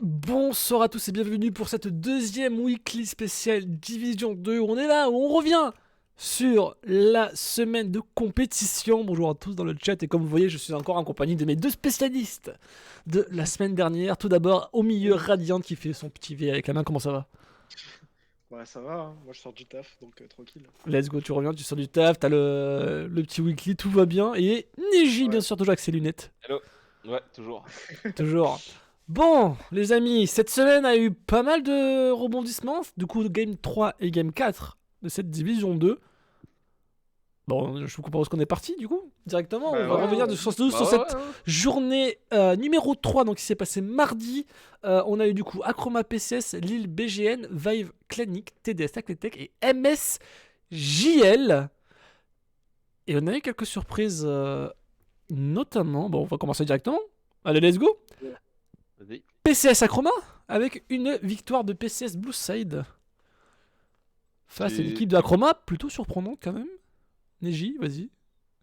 Bonsoir à tous et bienvenue pour cette deuxième weekly spéciale Division 2. On est là, on revient sur la semaine de compétition. Bonjour à tous dans le chat et comme vous voyez, je suis encore en compagnie de mes deux spécialistes de la semaine dernière. Tout d'abord, au milieu, Radiant qui fait son petit V avec la main. Comment ça va? Ouais, ça va, hein. Moi je sors du taf, donc tranquille. Let's go, tu reviens, tu sors du taf, t'as le petit weekly, tout va bien. Et Neji, bien Ouais. sûr, toujours avec ses lunettes. Hello. Ouais, toujours. Toujours. Bon, les amis, cette semaine a eu pas mal de rebondissements. Du coup, Game 3 et Game 4 de cette Division 2. Bon, je vous propose qu'on est parti, du coup, directement. On Bah va ouais, revenir vas-y. sur Bah cette ouais, hein. journée numéro 3, donc qui s'est passée mardi. On a eu du coup Acroma PCS, Lille BGN, Vive Clinic, TDS Athletic et MSJL. Et on a eu quelques surprises, notamment. Bon, on va commencer directement. Allez, let's go! Vas-y. PCS Acroma avec une victoire de PCS Blue Side face à une Tu- équipe de Acroma plutôt surprenante quand même. Neji, vas-y.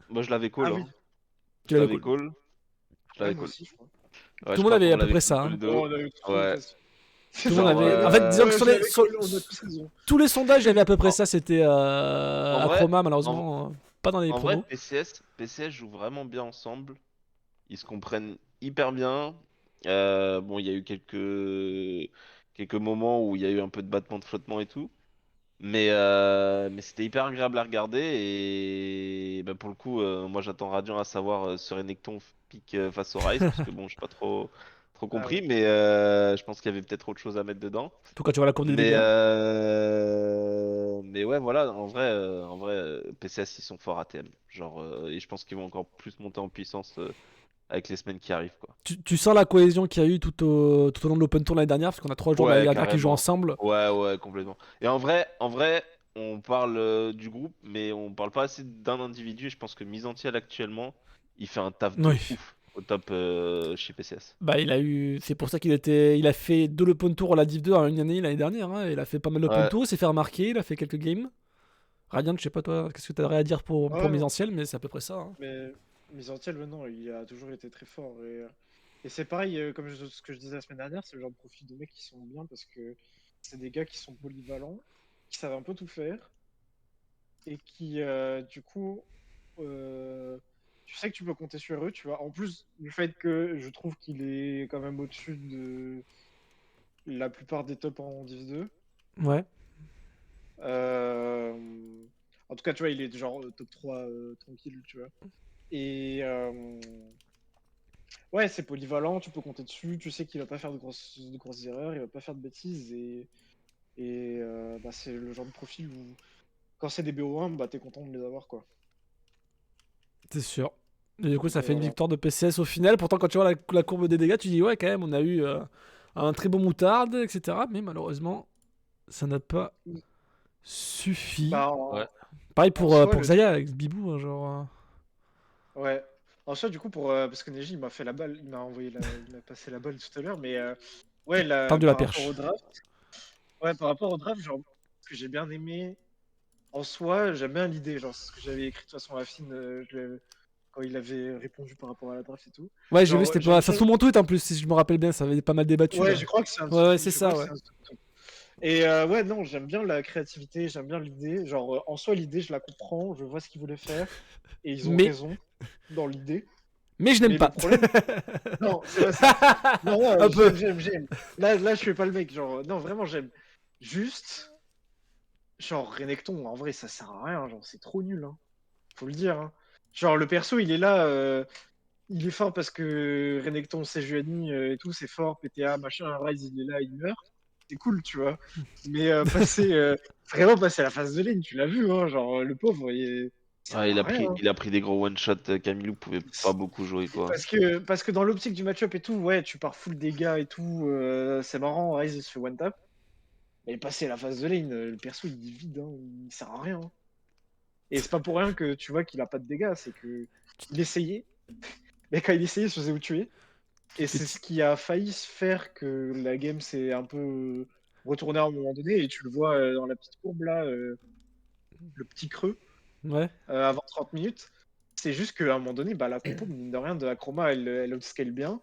Moi, je l'avais Ah call. oui, Hein. Tu Je l'avais l'avais cool. call. Je ouais, l'avais moi call. aussi, je crois. Ouais, Tout le je monde crois avait qu'on à peu l'avait près call ça, tous les hein. deux. Oh, on a eu trop Ouais. l'occasion. Tout le monde Genre, avait. En fait, disons que Ouais, sur je les, l'avais sur on a tous raison. tous les sondages, il y avait à peu près en, ça. C'était en vrai, Acroma, en, malheureusement, pas dans les en vrai, pronos. PCS joue vraiment bien ensemble. Ils se comprennent hyper bien. Bon, il y a eu quelques moments où il y a eu un peu de battement de flottement et tout. Mais c'était hyper agréable à regarder et bah, pour le coup, moi j'attends Radiant à savoir ce Renekton pique face au Rise parce que bon, j'ai pas trop Ah compris, ouais. mais je pense qu'il y avait peut-être autre chose à mettre dedans. Tout quand tu vois la courbe des Mais dégâts. ouais, voilà, en vrai, PCS ils sont forts à TM, genre et je pense qu'ils vont encore plus monter en puissance avec les semaines qui arrivent quoi. Tu sens la cohésion qu'il y a eu tout au long de l'Open Tour l'année dernière, parce qu'on a 3 jours l'année Ouais, dernière qui jouent carrément. ensemble. Ouais, complètement. Et en vrai, on parle du groupe, mais on parle pas assez d'un individu. Et je pense que Misantiel actuellement, il fait un taf de Oui. ouf au top chez PCS. Bah, c'est pour ça il a fait de l'Open Tour à la Div 2 en une année l'année dernière, hein. Il a fait pas mal d'Open Ouais. Tour, il s'est fait remarquer, il a fait quelques games. Radiant, je sais pas toi, qu'est-ce que t'aurais à dire pour Ouais, non. Misanciel, mais c'est à peu près ça, hein. Mais Misantiel, non, il a toujours été très fort. Et c'est pareil, comme ce que je disais la semaine dernière, c'est le genre de profil de mecs qui sont bien parce que c'est des gars qui sont polyvalents, qui savent un peu tout faire et qui, du coup, euh, tu sais que tu peux compter sur eux, tu vois. En plus du fait que je trouve qu'il est quand même au-dessus de la plupart des tops en Div 2. Ouais. Euh, En tout cas, tu vois, il est genre top 3 tranquille, tu vois. Et ouais, c'est polyvalent, tu peux compter dessus, tu sais qu'il va pas faire de grosses erreurs, il va pas faire de bêtises. Bah, c'est le genre de profil où, quand c'est des BO1, bah, t'es content de les avoir, quoi. C'est sûr. Et du coup, ça Donc fait une voilà. victoire de PCS au final. Pourtant, quand tu vois la courbe des dégâts, tu dis ouais, quand même, on a eu un très bon moutarde, etc. Mais malheureusement, ça n'a pas suffi. Bah, Ouais. Pareil en soi, pour Xayah avec Bibou, hein, genre. ouais. En soi, du coup, parce que Neji, il m'a fait la balle, il m'a passé la balle tout à l'heure, mais ouais, là, Tendu la par rapport au perche. draft, ouais, par rapport au draft, genre, ce que j'ai bien aimé, en soi, j'aime bien l'idée, genre, c'est ce que j'avais écrit de toute façon à Finn, quand il avait répondu par rapport à la draft et tout. Ouais, j'ai vu, Genre, c'était pas. j'aime Ça bien. se mon tweet en plus, si je me rappelle bien, ça avait pas mal débattu Ouais, là. je crois que c'est un Ouais, ouais, truc. c'est Je crois ça, que ouais. c'est un truc. Et ouais, non, j'aime bien la créativité, j'aime bien l'idée. Genre, en soi, l'idée, je la comprends, je vois ce qu'ils voulaient faire, et ils ont Mais, raison dans l'idée. mais je n'aime Mais le pas. problème, non, c'est pas ça. Non, Un peu. j'aime. Là, je fais pas le mec. Genre, non, vraiment, j'aime. Juste, genre, Renekton, en vrai, ça sert à rien. Genre, c'est trop nul, hein. Faut le dire, hein. Genre, le perso, il est là. Il est fort parce que Renekton, Sejuani et tout, c'est fort. PTA, machin, Rise, il est là, il meurt. C'est cool, tu vois. Mais vraiment passer à la phase de lane, tu l'as vu, hein. Genre, le pauvre, il sert Ouais, il à a rien, pris, hein. il a pris des gros one-shot. Camilou pouvait pas beaucoup jouer quoi. Parce que dans l'optique du match-up et tout, ouais, tu pars full dégâts et tout, c'est marrant, Rise il se fait one tap. Mais passer à la phase de lane, le perso il est vide, hein, il sert à rien, hein. Et c'est pas pour rien que tu vois qu'il a pas de dégâts, c'est que il essayait, mais quand il essayait, il se faisait ou tuer. Et Tu c'est ce qui a failli se faire que la game s'est un peu retournée à un moment donné, et tu le vois dans la petite courbe là, le petit creux, Ouais. avant 30 minutes. C'est juste qu'à un moment donné, bah, la compo, mine de rien, de Acroma, elle outscale bien.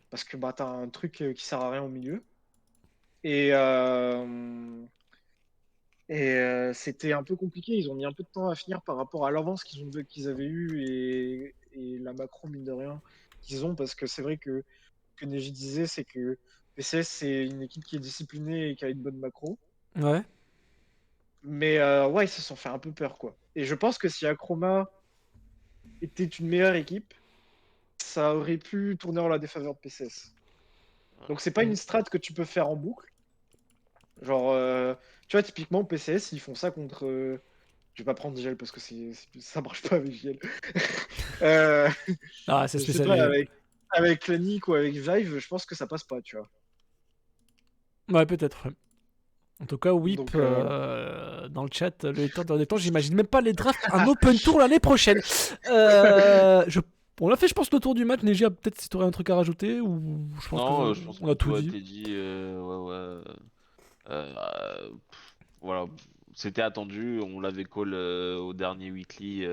parce que bah, t'as un truc qui sert à rien au milieu. Et, euh, c'était un peu compliqué. Ils ont mis un peu de temps à finir par rapport à l'avance qu'ils avaient eu et la macro, mine de rien, qu'ils ont. Parce que c'est vrai que Neji disait, c'est que PCS, c'est une équipe qui est disciplinée et qui a une bonne macro. Ouais. Mais ouais, ils se sont fait un peu peur, quoi. Et je pense que si Akroma était une meilleure équipe, ça aurait pu tourner en la défaveur de PCS. Donc c'est pas une strat que tu peux faire en boucle. Genre, tu vois, typiquement, PCS, ils font ça contre. Je vais pas prendre Gel parce que ça marche pas avec Gel. euh, Ah, c'est je sais pas, spécial. avec Clanic ou avec Vive, je pense que ça passe pas, tu vois. Ouais, peut-être. Ouais. En tout cas, Whip, Donc, voilà. dans le chat, le temps, j'imagine même pas les drafts, un open tour l'année prochaine. On a fait, je pense, le tour du match. Neji, peut-être si tu aurais un truc à rajouter, ou je pense Non, que je pense on que a tout tout a dit. été dit. Ouais, ouais. Voilà, c'était attendu. On l'avait call au dernier weekly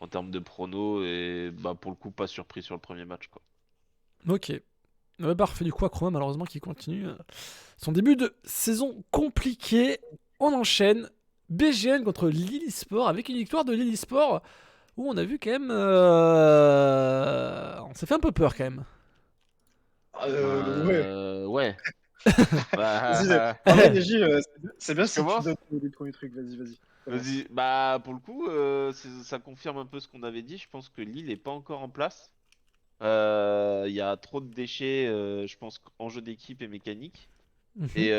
en termes de prono et bah pour le coup pas surpris sur le premier match quoi. Ok. Ouais, parfait. Du coup, Acroma, malheureusement, qui continue son début de saison compliqué. On enchaîne. BGN contre Lille Sport avec une victoire de Lille Sport où on a vu quand même. On s'est fait un peu peur quand même. Ouais. Ouais. Vas-y, Bah, en vrai, Neji, c'est bien je si tu commence. donnes les premiers trucs. Vas-y, vas-y. Commence. Vas-y. Bah pour le coup, ça confirme un peu ce qu'on avait dit. Je pense que Lille est pas encore en place. Il y a trop de déchets, je pense, en jeu d'équipe et mécanique. Mhm. Et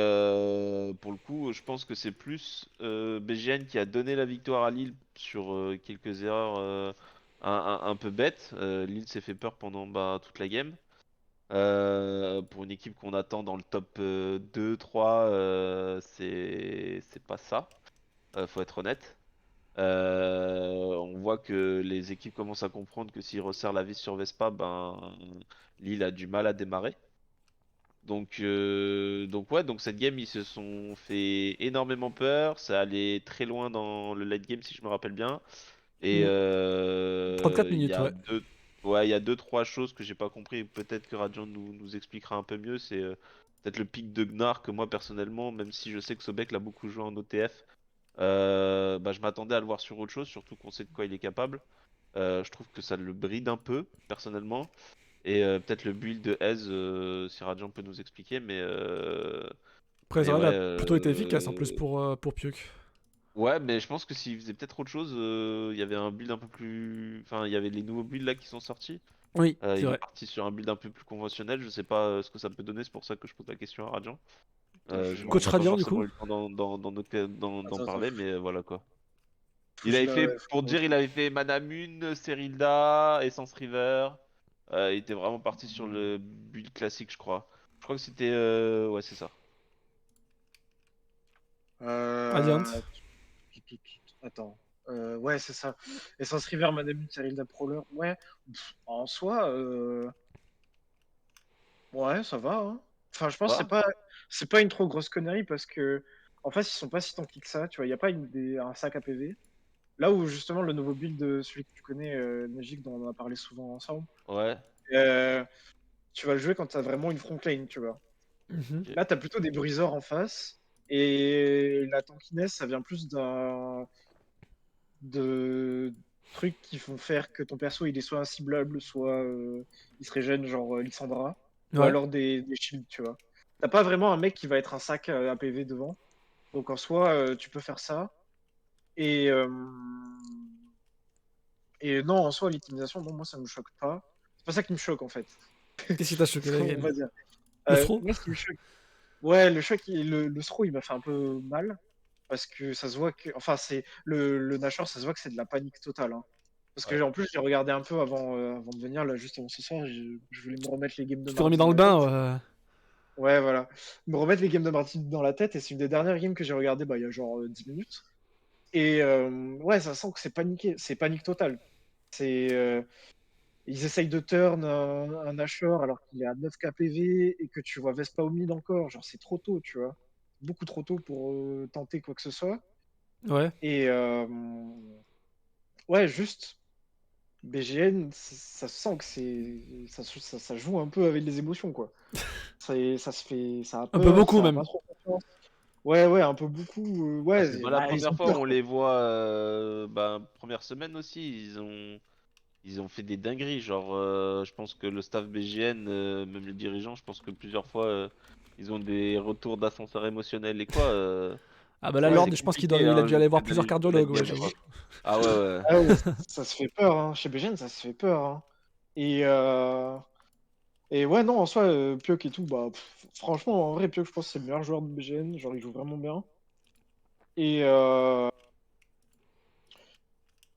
pour le coup, je pense que c'est plus BGN qui a donné la victoire à Lille sur quelques erreurs un peu bêtes. Lille s'est fait peur pendant bah, toute la game. Pour une équipe qu'on attend dans le top 2-3, c'est pas ça. Faut être honnête. On voit que les équipes commencent à comprendre que s'ils resserrent la vis sur Vespa, ben Lille a du mal à démarrer. Donc ouais, donc cette game, ils se sont fait énormément peur. Ça allait très loin dans le late game, si je me rappelle bien. Et 34 il y minutes, a ouais. deux, ouais, il y a deux, trois choses que j'ai pas compris. Peut-être que Radiant nous expliquera un peu mieux. C'est peut-être le pic de Gnar que moi personnellement, même si je sais que Sobek l'a beaucoup joué en OTF, bah, je m'attendais à le voir sur autre chose, surtout qu'on sait de quoi il est capable. Je trouve que ça le bride un peu, personnellement. Et peut-être le build de Ez, si Radiant peut nous expliquer, Après, mais Zara, il ouais, a plutôt été efficace en plus pour Piuk. ouais, mais je pense que s'il faisait peut-être autre chose, il y avait un build un peu plus, enfin, il y avait les nouveaux builds là qui sont sortis. Oui, c'est Il est vrai. parti sur un build un peu plus conventionnel. Je sais pas ce que ça peut donner, c'est pour ça que je pose la question à Radiant. Je Coach On n'a pas Radiant, du forcément coup. eu le temps d'en Attends, attends, parler, mais voilà quoi. faut que Il je avait fait, me pour dire, il avait fait Manamune, Serilda, Essence River. Il était vraiment parti sur le build classique, je crois. Je crois que c'était, ouais, c'est ça. Euh... Radiant. Attends. Ouais, c'est ça. Essence River, Madame Cyril Prowler. Ouais, en soi, ouais, ça va, hein. Enfin, je pense que Ouais, c'est pas une trop grosse connerie parce que en fait, ils sont pas si tankés que ça. Tu vois, il n'y a pas un sac à PV. Là où justement le nouveau build de celui que tu connais, Magic, dont on a parlé souvent ensemble, ouais. euh, tu vas le jouer quand tu as vraiment une front lane, tu vois. Mhm. Ok. Là, tu as plutôt des briseurs en face. Et la tankiness, ça vient plus de trucs qui font faire que ton perso il est soit inciblable, soit il se régène, genre Lissandra, ou Ouais. alors des shields, tu vois. T'as pas vraiment un mec qui va être un sac à PV devant. Donc en soi, tu peux faire ça. Et, euh, et non, en soi, l'optimisation, bon, moi ça me choque pas. C'est pas ça qui me choque en fait, Qu'est-ce qui t'a choqué la on game? va dire. Le throw? Moi, ce qui me choque, ouais, le choc, le throw, il m'a fait un peu mal. Parce que ça se voit que. Enfin, c'est le Nashor, ça se voit que c'est de la panique totale, hein. Parce que Ouais. en plus, j'ai regardé un peu avant de venir, là, juste avant ce soir, je voulais me remettre les games de Tu t'es remis mardi dans dans le la tête. bain, ouais. Ouais, voilà. Me remettre les games de mardi dans la tête, et c'est une des dernières games que j'ai regardé bah, il y a genre 10 minutes. Et ouais, ça sent que c'est paniqué, c'est panique totale. C'est. Ils essayent de turn un Nashor alors qu'il est à 9 KPV et que tu vois Vespa au mid encore. Genre, c'est trop tôt, tu vois. Beaucoup trop tôt pour tenter quoi que ce soit. Ouais. Et ouais, juste. BGN, ça se sent que ça joue un peu avec les émotions, quoi. Ça se fait, ça a Un peu peur, beaucoup ça a même. pas trop confiance. Ouais, un peu beaucoup. Ah, Ouais, c'est pas la bah, ils première ont fois où peur, on quoi. les voit. Première semaine aussi, ils ont fait des dingueries. Genre, je pense que le staff BGN, même les dirigeants, je pense que plusieurs fois, ils ont des retours d'ascenseur émotionnel et quoi. Ah bah là, Ouais, Lord, c'est je pense compliqué, il a hein, dû aller voir de plusieurs donner le cardiologues, ouais, late game, j'avoue. quoi. Ah ouais, ouais. Ah ouais, ça se fait peur, hein. Chez BGN, ça se fait peur, hein. Et, euh, et ouais, non, en soi, Pioc et tout, bah, franchement, en vrai, Pioc, je pense que c'est le meilleur joueur de BGN. Genre, il joue vraiment bien. Et, euh,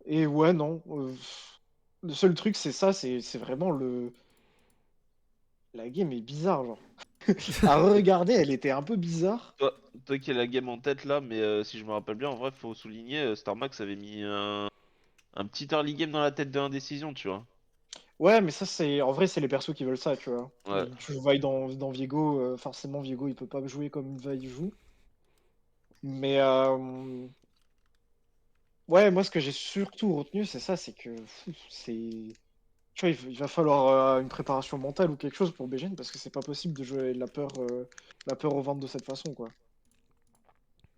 et ouais, non. Le seul truc, c'est ça, c'est vraiment le. La game est bizarre, genre. À regarder, elle était un peu bizarre. Toi qui as la game en tête là, mais si je me rappelle bien, en vrai, faut souligner, Starmax avait mis un petit early game dans la tête de l'indécision, tu vois. Ouais, mais ça, c'est. En vrai, c'est les persos qui veulent ça, tu vois. Ouais. Tu vailles dans Viego, forcément, Viego, il peut pas jouer comme Vaille joue. Mais ouais, moi, ce que j'ai surtout retenu, c'est ça, c'est que c'est. Tu vois, il va falloir une préparation mentale ou quelque chose pour BGN parce que c'est pas possible de jouer la peur au ventre de cette façon, quoi.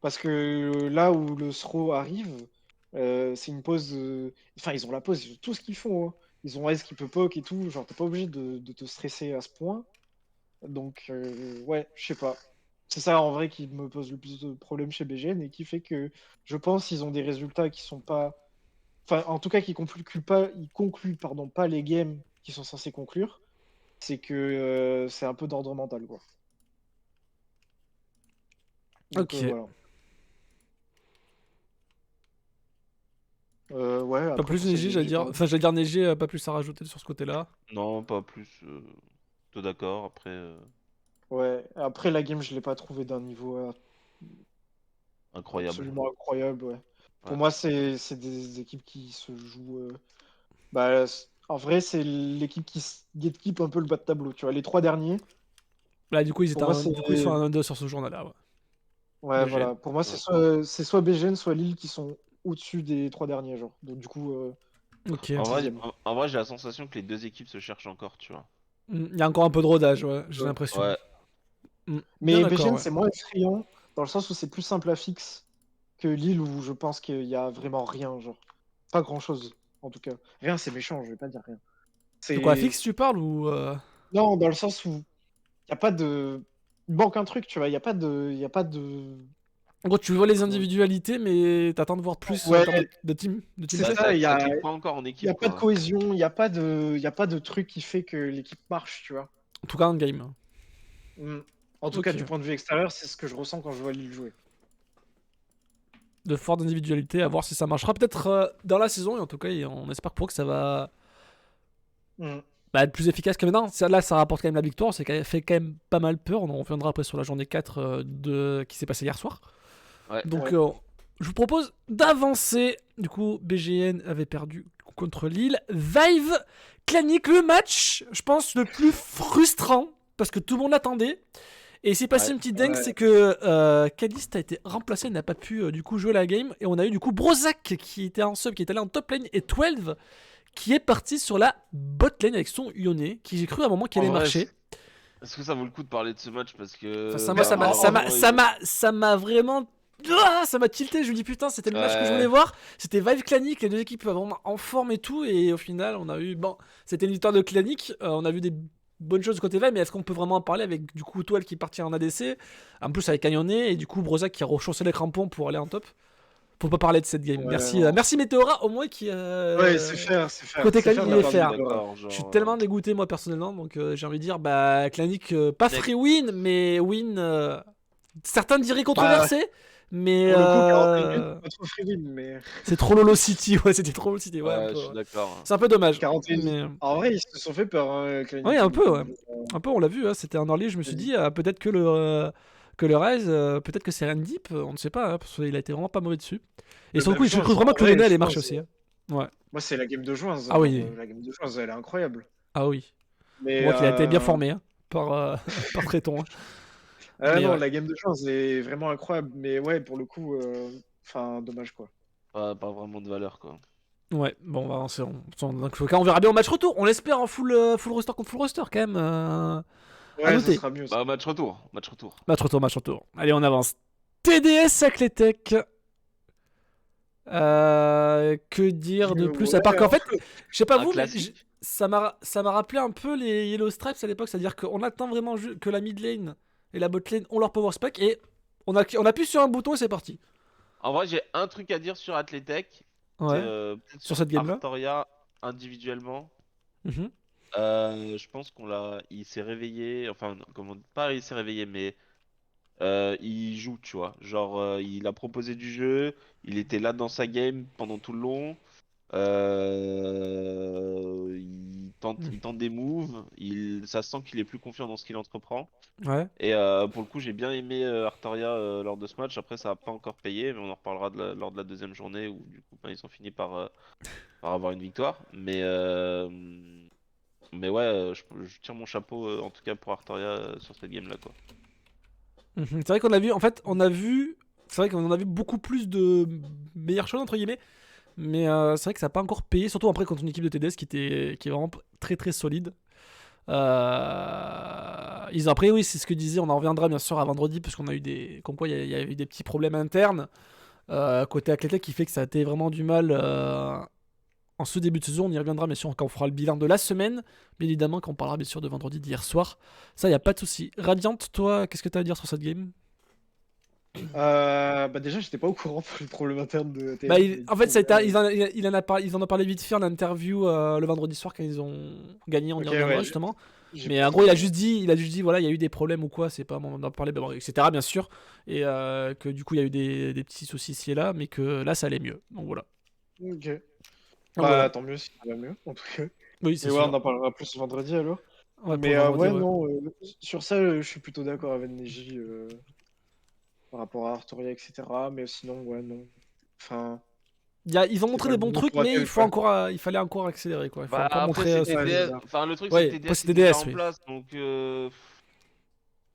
Parce que là où le SRO arrive, c'est une pause. Enfin, ils ont la pause, ils ont tout ce qu'ils font, hein. Ils ont Ace qui peut poke et tout. Genre, t'es pas obligé de te stresser à ce point. Donc, ouais, je sais pas. C'est ça en vrai qui me pose le plus de problèmes chez BGN et qui fait que je pense qu'ils ont des résultats qui sont pas. Enfin, en tout cas, ils concluent, pardon, pas les games qui sont censés conclure. C'est que c'est un peu d'ordre mental, quoi. Donc, Ok. voilà. Ouais, Pas après plus pour cette neigé, game, j'allais j'ai dire. pas. Enfin, j'allais dire neigé, pas plus à rajouter sur ce côté-là. Non, pas plus. Tout d'accord. Après, Ouais, après la game, je l'ai pas trouvé d'un niveau incroyable. absolument incroyable. Ouais. Pour Ouais. moi, c'est des équipes qui se jouent. Bah, en vrai, c'est l'équipe qui gatekeep un peu le bas de tableau. Tu vois, les trois derniers, Là, du coup, pour moi, du coup, ils sont à 1-2 sur ce journal-là, ouais. ouais, BGN. voilà. Pour moi, Ouais. c'est soit BGN, soit Lille qui sont au-dessus des trois derniers, genre. Donc, du coup, Ok. sixième. En vrai, j'ai la sensation que les deux équipes se cherchent encore, tu vois. Il y a encore un peu de rodage, ouais, j'ai l'impression. Ouais. Bien Mais d'accord, BGN, ouais. c'est moins effrayant dans le sens où c'est plus simple à fixe que Lille où je pense qu'il y a vraiment rien, genre. Pas grand-chose, en tout cas. Rien, c'est méchant, je vais pas dire rien. De quoi, C'est. fixe, tu parles ou Non, dans le sens où il y a pas de. Il manque un truc, tu vois. Il y a pas de. Il y a pas de. En gros, tu vois les Comment... individualités, mais t'attends de voir plus en Ouais, termes de team c'est Bah, play. ça, ça clique pas encore en il y équipe, a pas de quoi. cohésion, il y a pas de truc qui fait que l'équipe marche, tu vois. En tout cas, en game. Mm. En tout cas, du Ok. point de vue extérieur, c'est ce que je ressens quand je vois Lille jouer. De fortes individualités, à voir si ça marchera peut-être dans la saison, et en tout cas, on espère pour que ça va Mm. être plus efficace que maintenant. Là, ça rapporte quand même la victoire, c'est fait quand même pas mal peur. On en reviendra après sur la journée 4 qui s'est passée hier soir. Ouais. Donc, Ouais. je vous propose d'avancer. Du coup, BGN avait perdu contre Lille. Vive Clanic, le match, je pense, le plus frustrant, parce que tout le monde l'attendait. Et il s'est passé Ouais. une petite dingue, Ouais. c'est que Caliste a été remplacé, il n'a pas pu du coup jouer la game. Et on a eu du coup Brozak qui était en sub, qui est allé en top lane, et 12 qui est parti sur la bot lane avec son Yone, qui j'ai cru à un moment qu'il En allait vrai, marcher. est-ce que ça vaut le coup de parler de ce match parce Enfin, que ça, moi, bah, malheureusement, ça m'a vraiment. Ah, ça m'a tilté, je me dis putain, c'était le match que je voulais ouais. voir. C'était Vive Clanic, les deux équipes vraiment en forme et tout. Et au final, on a eu. Bon, c'était une victoire de Clanic. On a vu des bonnes choses du côté Vive, mais est-ce qu'on peut vraiment en parler avec du coup Toile qui est parti en ADC, en plus avec Cagnoné, et du coup Brozak qui a rechaussé les crampons pour aller en top. Faut pas parler de cette game. Ouais, Merci, non. merci Meteora au moins qui. Ouais, c'est faire, c'est faire. Côté C'est Clanic, faire de il la est part de Je suis faire. Meteora. d'accord, Je suis genre. tellement dégoûté moi personnellement, donc j'ai envie de dire bah Clanic pas free Next. win, mais win. Certains diraient Bah, controversé, mais pour le coup, 41 minutes, c'est pas trop free win, mais c'est trop Lolo City, ouais, c'était trop Lolo City, ouais, un Ouais, peu. je suis Ouais. d'accord. C'est un peu dommage, 41. mais En vrai, ils se sont fait peur, hein, oui, Kleinich, un au peu, début. ouais. Un peu, on l'a vu, hein, c'était un early, je me suis dit peut-être que le Rise, peut-être que c'est Deep, on ne sait pas, hein, parce qu'il a été vraiment pas mauvais dessus. Et Le sur le 9 coup, j'ai juin, cru vraiment en que le vrai, Yone je allait marcher pense, aussi. Hein. Ouais. moi, c'est la game de juin. Ah oui, La game de juin, elle est incroyable. ah oui. On Mais voit qu'il a été bien formé hein, par, par Tréton. Hein. ah Mais non, ouais. la game de juin, c'est vraiment incroyable. Mais ouais, pour le coup, enfin, dommage quoi. Pas vraiment de valeur, quoi. Ouais, bon, on va avancer. Dans tous les cas, on verra bien au match retour. On l'espère en full roster contre full roster quand même. À Ouais, ça noter. sera mieux. Bah, match retour, match retour. Match retour, match retour. Allez, on avance. TDS Acletech. Que dire de plus à part qu'en fait, je sais pas Un vous, mais classique. ça m'a rappelé un peu les Yellow Stripes à l'époque, c'est-à-dire qu'on attend vraiment que la mid lane et la bot lane ont leur power spec et on appuie sur un bouton et c'est parti. En vrai, j'ai un truc à dire sur Athletech. Ouais, Peut-être sur sur cette game-là. Artoria individuellement. Mhm. Je pense il s'est réveillé. Enfin, comment pas il s'est réveillé, mais il joue, tu vois. Genre, il a proposé du jeu. Il était là dans sa game pendant tout le long. Il tente des moves. Ça sent qu'il est plus confiant dans ce qu'il entreprend. Ouais. Et pour le coup, j'ai bien aimé Artoria lors de ce match. Après, ça n'a pas encore payé, mais on en reparlera lors de la deuxième journée où du coup, ben, ils ont fini par avoir une victoire. Mais ouais, je tire mon chapeau en tout cas pour Artoria sur cette game-là, quoi. Mhm. C'est vrai qu'on a vu, en fait, c'est vrai qu'on en a vu beaucoup plus de meilleures choses entre guillemets, mais c'est vrai que ça n'a pas encore payé, surtout après contre une équipe de TDS qui est vraiment très très solide. Ils ont après, oui, c'est ce que disait, on en reviendra bien sûr à vendredi, parce qu'on a eu comme quoi il y a eu des petits problèmes internes côté Athletic qui fait que ça a été vraiment du mal en ce début de saison. On y reviendra bien sûr quand on fera le bilan de la semaine, bien évidemment, quand on parlera bien sûr de vendredi d'hier soir. Ça, il n'y a pas de souci. Radiant, toi, qu'est-ce que tu as à dire sur cette game? Bah déjà, j'étais pas au courant pour les problèmes internes de TN. Bah, Mais du en fait, coup, ça a été- ils en ont parlé vite fait en interview le vendredi soir quand ils ont gagné. On y ok, reviendra ouais, justement. j'ai Mais pas en trop gros, regardé. il a juste dit, voilà, il y a eu des problèmes ou quoi, c'est pas un moment d'en parler, bah, bon, etc. Bien sûr, et que du coup, il y a eu des petits soucis ici et là, mais que là, ça allait mieux. Donc voilà. Ok. Donc voilà. Bah tant mieux si ça va mieux, en tout cas. Oui, Et c'est ouais, on sûr. en parlera plus vendredi alors. Ouais, pour Mais le vendredi, ouais, ouais. non, sur ça, je suis plutôt d'accord avec Neji par rapport à Artoria, etc. Mais sinon, ouais, non. Enfin, Ils ont c'est montré pas le des bons moment trucs, pour mais Athel, quoi. il fallait encore accélérer, quoi. Il faut Bah encore après, montrer. c'est Ouais, c'est TDS. ça. Enfin, le truc, c'est que Ouais, après, TDS c'est est déjà DDS, en oui. place, donc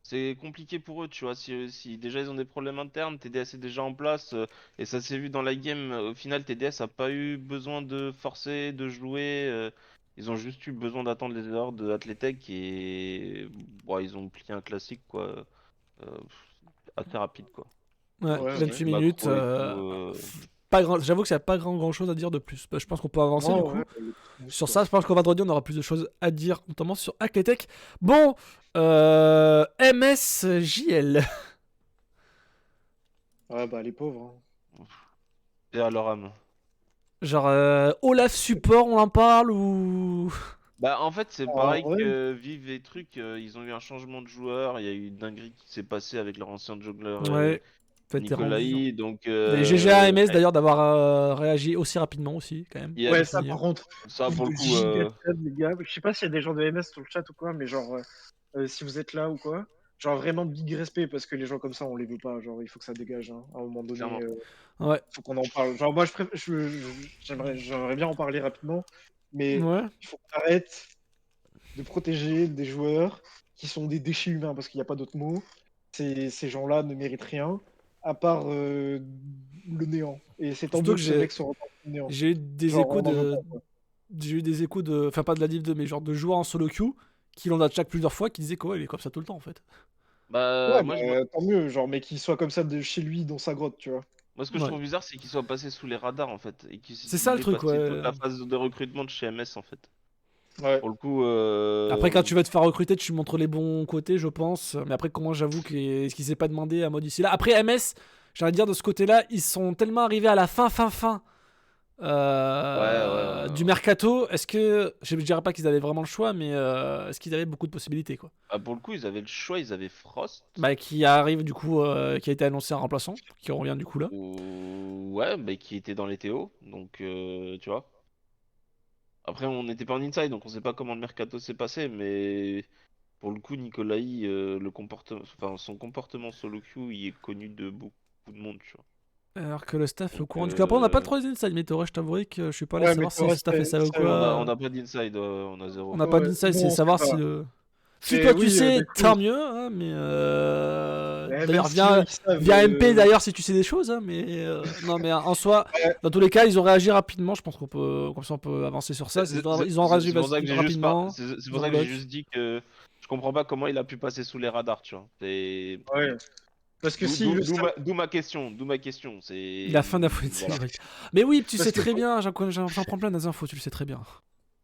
c'est compliqué pour eux, tu vois. Si déjà ils ont des problèmes internes, TDS est déjà en place, et ça s'est vu dans la game. Au final, TDS a pas eu besoin de forcer, de jouer. Ils ont juste eu besoin d'attendre les erreurs de Athletech et bon, ils ont plié un classique, quoi. euh, assez rapide, quoi. Ouais, Ouais, Style ouais. 28 minutes. macro et tout. J'avoue que ça n'a pas grand chose à dire de plus. Bah, je pense qu'on peut avancer du Non, ouais, coup. le smooth, Sur quoi. ça, je pense qu'au vendredi, on aura plus de choses à dire, notamment sur Acletech. Bon, MSJL. Ouais, bah les pauvres, hein. Et à leur âme. Genre, Olaf Support, on en parle ou. Bah en fait c'est En pareil vrai, que Vive et Truc, ils ont eu un changement de joueur, il y a eu une dinguerie qui s'est passée avec leur ancien jungler Ouais, ça a été rendu. Nicolai, donc Et GG à MS d'ailleurs d'avoir réagi aussi rapidement aussi, quand même. yeah, ouais, Faut le ça dire. par contre, ça pour le coup, giga sad, les gars. Je sais pas s'il y a des gens de MS sur le chat ou quoi, mais genre, si vous êtes là ou quoi, genre vraiment big respect parce que les gens comme ça, on les veut pas. Genre, il faut que ça dégage, hein. À un moment donné, clairement. Ouais. faut qu'on en parle. Genre, moi, j'aimerais bien en parler rapidement, mais Ouais. il faut qu'on arrête de protéger des joueurs qui sont des déchets humains, parce qu'il n'y a pas d'autre mot. Ces gens-là ne méritent rien, à part le néant. Et c'est tant Surtout mieux que que ce mec soit reparti du néant. j'ai eu des Genre, échos on n'en veut de. pas, quoi. J'ai eu des échos de. Enfin, pas de la div 2, mais genre de joueurs en solo queue qui l'ont chat plusieurs fois qui disaient qu'il est comme ça tout le temps en fait. Bah Ouais, bah, tant mieux, genre, mais qu'il soit comme ça de chez lui, dans sa grotte, tu vois. moi ce que je Ouais. trouve bizarre c'est qu'ils soient passés sous les radars en fait, et C'est ça qu'ils le aient truc, passé toute ouais. la phase de recrutement de chez MS en fait. Ouais. Pour le coup, Après, quand tu vas te faire recruter, tu montres les bons côtés, je pense. Mais après, comment j'avoue ce qu'il s'est pas demandé à mode ici là. Après, MS, j'ai envie de dire de ce côté-là, ils sont tellement arrivés à la fin ouais, ouais, du ouais. mercato. Est-ce que. Je dirais pas qu'ils avaient vraiment le choix, mais est-ce qu'ils avaient beaucoup de possibilités, quoi. Ah, pour le coup ils avaient le choix, ils avaient Frost. Bah, qui arrive du coup, qui a été annoncé en remplaçant, qui revient du coup là. Ouais, mais qui était dans les TO, donc tu vois. Après, on n'était pas en inside, donc on sait pas comment le mercato s'est passé, mais pour le coup, Nicolai, enfin, son comportement solo queue, il est connu de beaucoup de monde, tu vois. Alors que le staff est au Donc, courant du coup. Après, on n'a pas trop les insides, mais Torres, je t'avouerai que je suis pas allé Ouais, mais savoir tu si le vois, staff fait ça ou on quoi. a pas d'inside, on a On zéro. n'a pas ouais, d'insides, c'est bon, savoir c'est si pas. le. Si Mais toi tu oui, sais, d'accord. tant mieux, hein, mais Ouais, d'ailleurs même si eux, ils savent, via MP d'ailleurs si tu sais des choses, hein, mais non mais en soi, ouais, dans tous les cas ils ont réagi rapidement, je pense qu'on peut, comme ça on peut avancer sur ça, ils ont réagi C'est pour ça que j'ai juste pas. rapidement, C'est ils pour ont ça que j'ai bloqué. juste dit que je comprends pas comment il a pu passer sous les radars, tu vois. C'est ouais. Parce que s'ils le savent, d'où ma question. D'où ma question. Il C'est a faim d'infos, voilà. mais oui, tu parce sais que très pour, bien, j'en prends plein des infos, tu le sais très bien,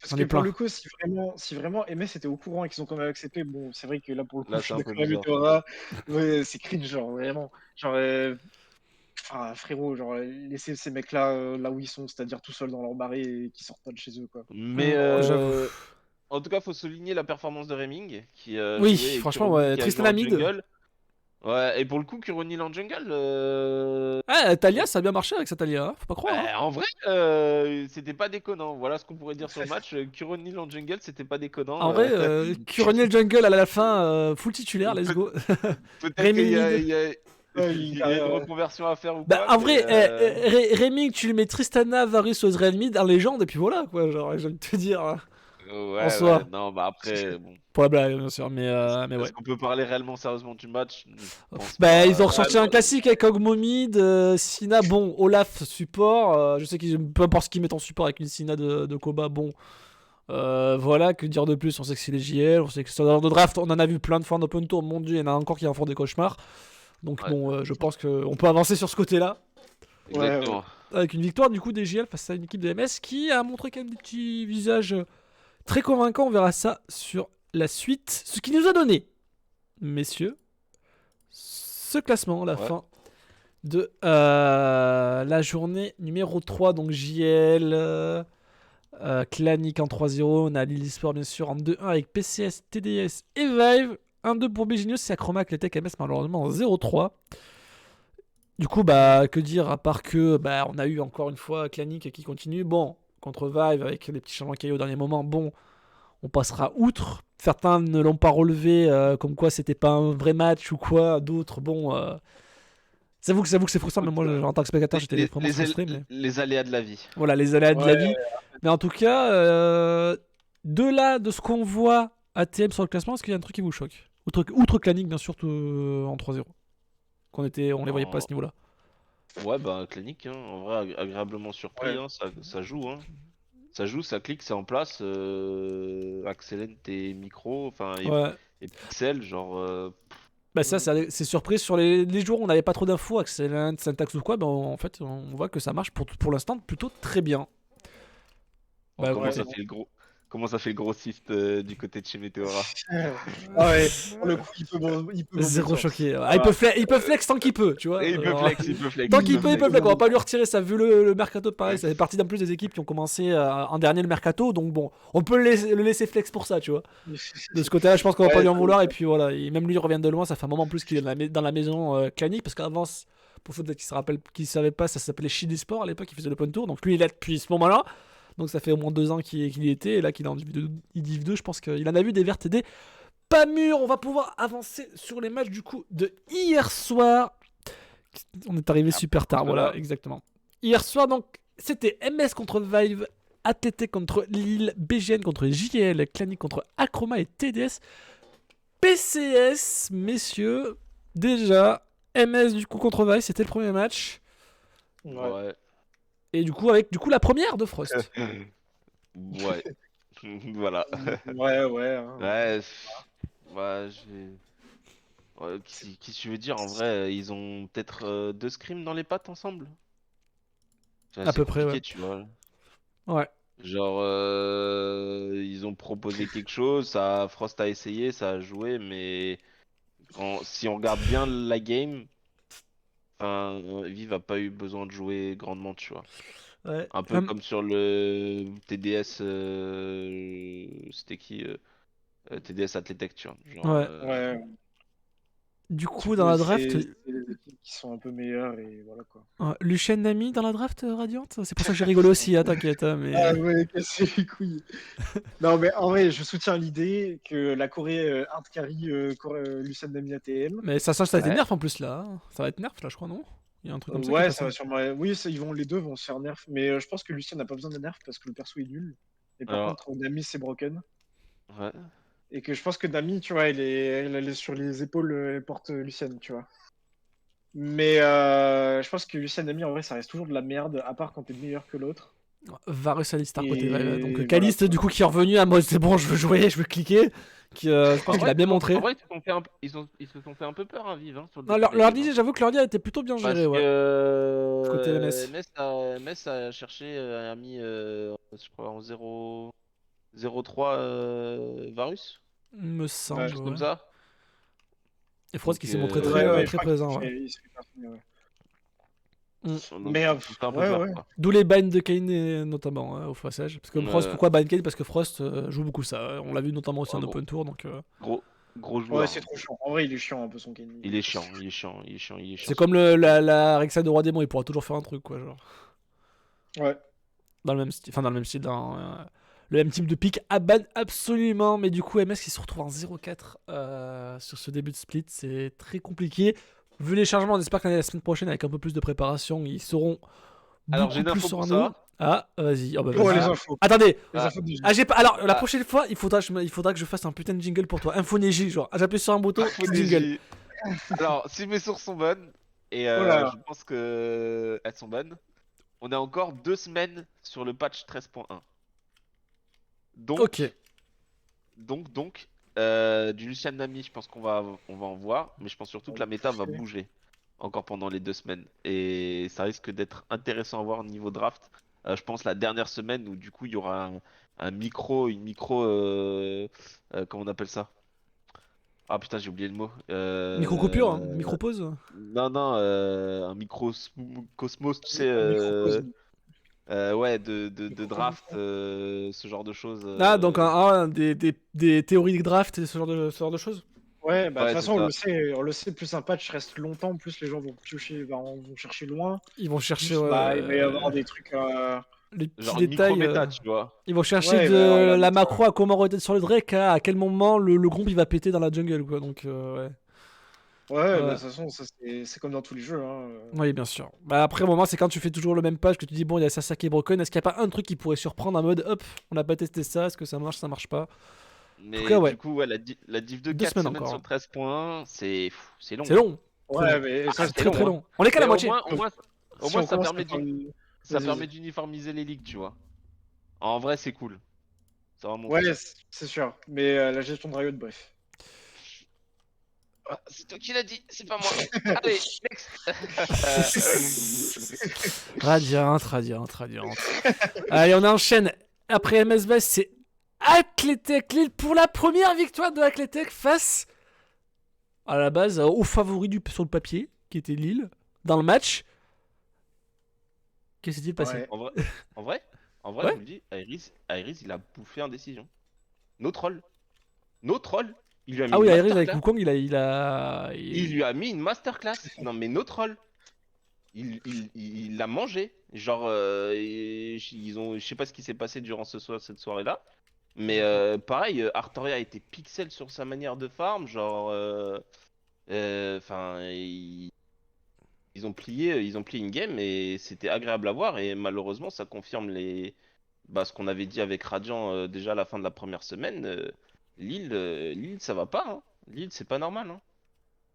parce j'en que ai pour plein. le coup, si vraiment MS était au courant et qu'ils ont quand même accepté, bon, c'est vrai que là, pour le coup, Là, je c'est suis un peu d'accord avec bizarre. toi. Ouais, c'est cringe, genre, vraiment. Genre, frérot, genre, laissez ces mecs-là là où ils sont, c'est-à-dire tout seuls dans leur barré et qui sortent pas de chez eux, quoi. Mais J'avoue. en tout cas, faut souligner la performance de Reming qui Oui, jouait et franchement, Kuroni ouais, qui a joué Tristan en Hamid. jungle. Ouais, et pour le coup, Kuroni en jungle. Ah, Talia, ça a bien marché avec sa Talia, hein, faut pas croire. Hein. En vrai, c'était pas déconnant. Voilà ce qu'on pourrait dire sur le match. Kuroni en jungle, c'était pas déconnant. En vrai, Kuroniel Jungle à la fin, full titulaire, let's Peut- go. Peut-être qu'il Reming mid. Ouais, il une y a une carrière, reconversion à faire ou Bah, quoi, en mais vrai, Reming, tu lui mets Tristana, Varus, Ozreal mid, en légende, et puis voilà, quoi, genre, j'ai envie de te dire, hein, en ouais, soi. non, bah après, bon. Pour la blague, bien sûr, mais Est-ce ouais. qu'on peut parler réellement sérieusement du match? Je pense Bah, pas. ils ont ressorti un classique avec Ogmo mid, Sina, bon, Olaf support, je sais qu'ils, peu importe ce qu'ils mettent en support avec une Sina de Koba, bon. Voilà, que dire de plus? On sait que c'est les JL, on sait que c'est dans le draft, on en a vu plein de fois en open tour, mon dieu, il y en a encore qui en font des cauchemars. Donc Ouais, bon, je pense qu'on peut avancer sur ce côté-là. ouais, ouais. exactement. Avec une victoire du coup des JL face à une équipe de MS qui a montré quand même des petits visages très convaincants. On verra ça sur la suite. Ce qui nous a donné, messieurs, ce classement, la Ouais. fin de la journée numéro 3. Donc JL, Clanic en 3-0. On a Lily Sport bien sûr en 2-1 avec PCS, TDS et Vive. 1-2 pour Begenius, c'est Acroma, Cletec, MS malheureusement en 0-3. Du coup, bah, que dire à part que bah, on a eu encore une fois Clanic qui continue. Bon, contre Vive avec les petits changements qu'il y a eu au dernier moment, bon, on passera outre. Certains ne l'ont pas relevé, comme quoi c'était pas un vrai match ou quoi. D'autres, bon, j'avoue que c'est frustrant, mais Écoute, moi, en tant que spectateur, j'étais vraiment les frustré. Mais les aléas de la vie. voilà, les aléas de la Ouais, vie. Mais en tout cas, de là, de ce qu'on voit ATM sur le classement, est-ce qu'il y a un truc qui vous choque? Outre Clanic, bien sûr, en 3-0. On les voyait pas à En- ce niveau-là. Ouais, bah, clinique, hein. En vrai, agréablement surpris, ouais. hein. Ça joue, hein. Ça joue, ça clique, c'est en place. Accélène tes micros, enfin, Ouais. et pixels, genre. Bah ça, c'est surprise sur les jours où on n'avait pas trop d'infos, Excellent, Syntax ou quoi, ben en fait on voit que ça marche pour l'instant plutôt très bien. Oh, Bah comment Ouais. ça fait le gros. Comment ça fait le grossiste du côté de chez Meteora? Ah ouais, pour le coup, il peut zéro monter fort. choqué. Ah, Voilà. il peut flex tant qu'il peut, tu vois. Et il peut Alors, flex, il peut flex, tant il qu'il peut peut, il peut flex. flex. On va pas lui retirer ça, vu le mercato pareil, ça fait partie d'un plus des équipes qui ont commencé en dernier le mercato, donc bon, on peut le laisser flex pour ça, tu vois. De ce côté-là, je pense qu'on va pas Ouais, lui en vouloir, et puis voilà, même lui il revient de loin, ça fait un moment en plus qu'il est dans la maison Clanic, parce qu'avant, pour ceux qui se rappellent, qui savaient pas, ça s'appelait Chili Sport à l'époque, il faisait l'open tour, donc lui il est là depuis ce moment-là. Donc ça fait au moins 2 ans qu'il y était, et là qu'il est en Div 2, je pense qu'il en a vu des vertes et des pas mûres. On va pouvoir avancer sur les matchs du coup de hier soir. On est arrivé super tard, contre voilà, là. exactement. Hier soir, donc, c'était MS contre Vive, ATT contre Lille, BGN contre JL, Clanic contre Acroma et TDS. PCS, messieurs, déjà, MS du coup contre Vive, c'était le premier match. ouais. Ouais. Et du coup, avec la première de Frost. Ouais. Voilà. Ouais, ouais. Hein. Ouais. Ouais, ouais, qui tu veux dire, en vrai, ils ont peut-être 2 scrims dans les pattes ensemble. C'est À assez peu près, ouais. compliqué, tu vois. Ouais. Genre, ils ont proposé quelque chose, Frost a essayé, ça a joué, mais si on regarde bien la game, enfin, Vive a pas eu besoin de jouer grandement, tu vois. Ouais. Un peu comme sur le TDS, c'était qui TDS Athletech, tu vois. Genre, Ouais. Ouais. Du Du coup, dans coup, la draft, c'est les équipes qui sont un peu meilleures et voilà quoi. Lucien Nami dans la draft Radiant. C'est pour ça que j'ai rigolé aussi, hein, t'inquiète. Hein, Ah mais... ouais, casser les couilles. Non, mais en vrai, je soutiens l'idée que la Corée hard carry Lucien Nami ATM. mais ça a été ouais. nerf en plus là. Hein. Ça va être nerf là, je crois, non? Il y a un truc comme ça qui est Ouais, ça passé. va sûrement. Oui, les deux vont se faire nerf. Mais je pense que Lucien n'a pas besoin de nerf parce que le perso est nul. Et par Alors, contre, Nami, c'est broken. ouais. Et que je pense que Nami, tu vois, elle est sur les épaules, elle porte Luciane, tu vois. Mais je pense que Luciane Nami, en vrai, ça reste toujours de la merde, à part quand t'es meilleur que l'autre. Varus Alistar côté vrai. Donc Et voilà, Caliste quoi. du coup qui est revenu à mode c'est bon, je veux jouer, je veux cliquer. Qui, je pense En qu'il vrai, a bien montré. ils se sont fait un peu peur à Vive sur le Non, début de la leur game. idée, j'avoue que leur idée a été plutôt bien gérée, Parce que ouais. Côté MS. MS a cherché, a mis, je crois, en 0-3 Varus, Me quelque Ouais. semble, chose ouais. comme ça. Et Frost Donc, qui s'est montré très, Ouais, je très crois qu'il présent, ouais. se fait personne, ouais. donc Mais ils se sont fait un peu ouais, peur, ouais. quoi. D'où les bans de Kane notamment au passage. Parce que Frost, Euh, pourquoi ban Kane? Parce que Frost joue beaucoup ça. On l'a vu notamment aussi ouais, en Open Tour. Donc gros, gros Ouais, joueur, c'est hein. trop chiant. En vrai, il est chiant un peu son Kenny. Il est chiant, il est chiant, il est chiant, il est chiant c'est ce comme mec. la Rexa de Roi Démon, il pourra toujours faire un truc quoi. Genre. Ouais. Dans le même style. Enfin, dans le même style, dans le même type de pick. À ban absolument. Mais du coup, MS qui se retrouve en 0-4 sur ce début de split, c'est très compliqué. Vu les changements, on espère que la semaine prochaine, avec un peu plus de préparation, ils seront Alors j'ai beaucoup une plus info pour sereinement. ça. Ah, vas-y. Oh, bah, Ouais, les vas-y. Ah, infos. Attendez. Les ah, infos de Ah, j'ai pas. Alors, la ah, prochaine fois, il faudra que je fasse un putain de jingle pour toi. Info Neji, genre, j'appuie sur un bouton, petit jingle. Funeji. Alors, si mes sources sont bonnes, et Oh là. je pense que elles sont bonnes, on a encore 2 semaines sur le patch 13.1. Ok. Donc, donc, du Lucian Nami, je pense on va en voir, mais je pense surtout que la méta va bouger encore pendant les 2 semaines. Et ça risque d'être intéressant à voir au niveau draft. Je pense la dernière semaine où du coup il y aura une micro, comment on appelle ça? Ah putain, j'ai oublié le mot. Micro coupure, hein, micro pause. Non, non, un micro cosmos, tu sais, Un microcosme. ouais, de Microcosme. draft, ce genre de choses. Ah, donc des théories de draft et ce genre de choses. Ouais, bah de toute Ouais, c'est façon, ça. on le sait, plus un patch reste longtemps, plus les gens vont piocher, vont chercher loin, Ils vont chercher plus bah il va y avoir des trucs. les petits Genre une micro détails. méta, tu vois. Ils vont chercher Ouais, il va y avoir de la la méta. macro à comment rotate sur le Drake à quel moment le groupe il va péter dans la jungle, quoi. Donc, ouais. Ouais, bah de Ouais. toute façon, ça c'est comme dans tous les jeux. Hein. Oui, bien sûr. Bah après, au moment, c'est quand tu fais toujours le même patch que tu dis, bon, il y a Sasaki et Broken. Est-ce qu'il n'y a pas un truc qui pourrait surprendre en mode, hop, on n'a pas testé ça, est-ce que ça marche pas? En tout cas, Mais ouais. du coup, ouais, la div de 2 4 semaines semaines encore, sur hein. 13 points, c'est long, C'est hein. long. Très Ouais, long. mais ça, C'est Très long, très hein. long. On est qu'à la Mais moitié. au si moins on commence à parler. ça Vas-y, permet vas-y. d'uniformiser les ligues, tu vois. En vrai, c'est cool. C'est vraiment Ouais, cool. c'est sûr. Mais la gestion de Riot, bref. Ah, c'est toi qui l'as dit, c'est pas moi. Allez, next. Radiante, radiante, radiante. Allez, on enchaîne. Après MS Best, c'est Athletic Lille pour la première victoire de Athletic face à la base au favori sur le papier, qui était Lille, dans le match. Qu'est-ce qui s'est passé? Ouais. En vrai, en vrai, en vrai, je Ouais. vous le dis, Iris, il a bouffé en décision. No troll. No troll. Il lui a mis Ah une oui, Iris avec masterclass. Wukong, Il lui a mis une masterclass. Non, mais no troll. Il l'a mangé. Genre, je sais pas ce qui s'est passé durant cette soirée-là. Mais pareil, Artoria était pixel sur sa manière de farm. Genre, enfin, ils ont plié une game et c'était agréable à voir. Et malheureusement, ça confirme ce qu'on avait dit avec Radiant déjà à la fin de la première semaine. Lille, ça va pas, hein. Lille, c'est pas normal, hein.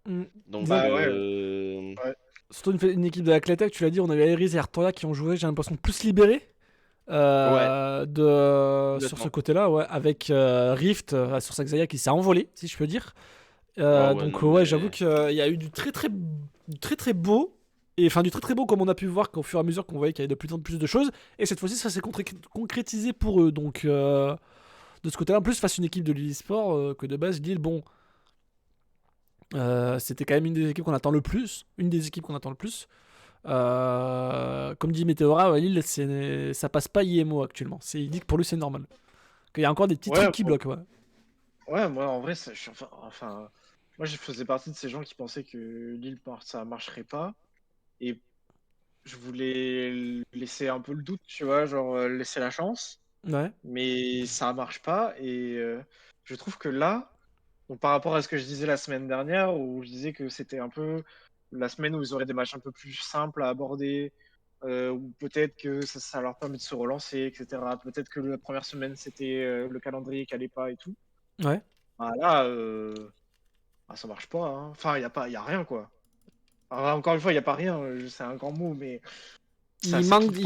Hmm. Donc, Bah ouais. Ouais. Surtout une équipe de Athletic, tu l'as dit, on avait Iris et Artoria qui ont joué, j'ai l'impression, plus libérés ouais, sur ce honnêtement. côté-là, ouais, avec Rift sur Saxaya qui s'est envolé, si je peux dire. Ah ouais, Donc non, ouais, j'avoue mais. qu'il y a eu du très très beau, et enfin du très très beau comme on a pu voir qu'au fur et à mesure qu'on voyait qu'il y avait de plus en plus de choses, et cette fois-ci ça s'est concrétisé pour eux, donc de ce côté-là, en plus face à une équipe de Lille Sport, que de base Lille, bon, c'était quand même une des équipes qu'on attend le plus, comme dit Meteora, ouais, Lille, ça passe pas IMO actuellement, il dit que pour lui c'est normal, qu'il y a encore des petits Ouais, trucs qui bloquent, ouais. ouais, moi en vrai, je suis moi je faisais partie de ces gens qui pensaient que Lille ça marcherait pas. Et je voulais laisser un peu le doute, tu vois, genre laisser la chance. Ouais, Mais ça marche pas. Et je trouve que là, donc, par rapport à ce que je disais la semaine dernière, où je disais que c'était un peu la semaine où ils auraient des matchs un peu plus simples à aborder, ou peut-être que ça leur permet de se relancer, etc. Peut-être que la première semaine, c'était le calendrier qui allait pas et tout. ouais. Ah, là, ça marche pas, hein. Enfin, y a rien, quoi. Alors, encore une fois, il y a pas rien, c'est un grand mot, mais ça clique pas ensemble.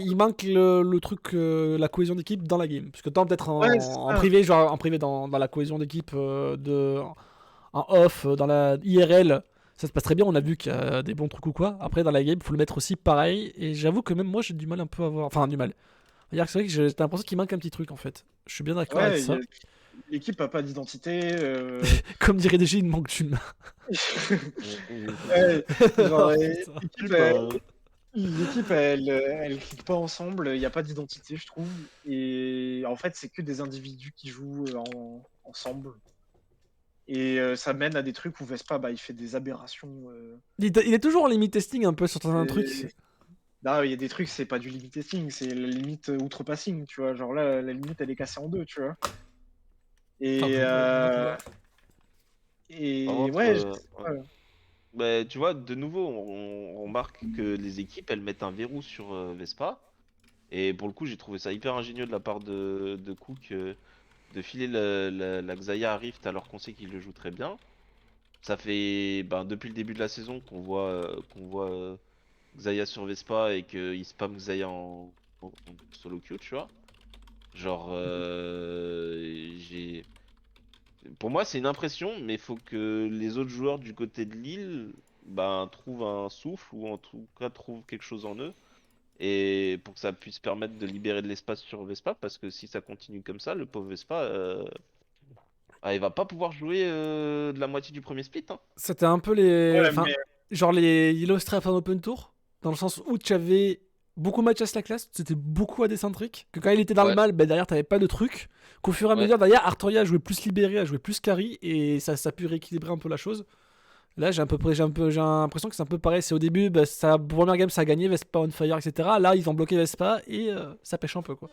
Il manque le truc, la cohésion d'équipe dans la game. Parce que tant peut-être Ouais, c'est en ça. privé, genre en privé dans la cohésion d'équipe en off, dans la IRL, ça se passe très bien. On a vu qu'il y a des bons trucs ou quoi. Après, dans la game, faut le mettre aussi pareil. Et j'avoue que même moi, j'ai du mal un peu à voir. Enfin, du mal. C'est-à-dire que c'est vrai que j'ai l'impression qu'il manque un petit truc en fait. Je suis bien d'accord avec Ouais, ça. l'équipe a pas d'identité. Comme dirait déjà, il manque d'une main. Ouais, genre, Oh, putain. l'équipe, Putain. l'équipe, elle clique pas ensemble, il y a pas d'identité, je trouve. Et en fait, c'est que des individus qui jouent ensemble. Et ça mène à des trucs où Vespa, bah, il fait des aberrations. Il est toujours en limit testing un peu sur certains trucs. Et- Là, il y a des trucs, c'est pas du limit testing, c'est la limite outrepassing, tu vois. Genre là, la limite, elle est cassée en deux, tu vois. Enfin, Et, beaucoup là. Par et contre, ouais, ouais. Bah, tu vois, de nouveau, on remarque que les équipes, elles mettent un verrou sur Vespa. Et pour le coup, j'ai trouvé ça hyper ingénieux de la part de Cook de filer la Xayah à Rift alors qu'on sait qu'il le joue très bien. Ça fait ben, depuis le début de la saison qu'on voit Xayah sur Vespa et qu'il spam Xayah en solo queue, tu vois. Genre, pour moi, c'est une impression, mais il faut que les autres joueurs du côté de Lille ben, trouvent un souffle ou en tout cas trouvent quelque chose en eux. Et pour que ça puisse permettre de libérer de l'espace sur Vespa, parce que si ça continue comme ça, le pauvre Vespa, il va pas pouvoir jouer de la moitié du premier split, hein. C'était un peu les. ouais, Enfin, mais genre les Yellow Strap en open tour. Dans le sens où tu avais beaucoup de matchs à la classe, c'était beaucoup à décentrique. Que quand il était dans le Ouais, mal, ben derrière t'avais pas de truc. Qu'au fur et à ouais. mesure, derrière, Artoria jouait plus libéré, a joué plus carry. Et ça a pu rééquilibrer un peu la chose. Là, j'ai l'impression que c'est un peu pareil. C'est au début, bah, première game, ça a gagné, Vespa on fire, etc. Là, ils ont bloqué Vespa et ça pêche un peu, quoi.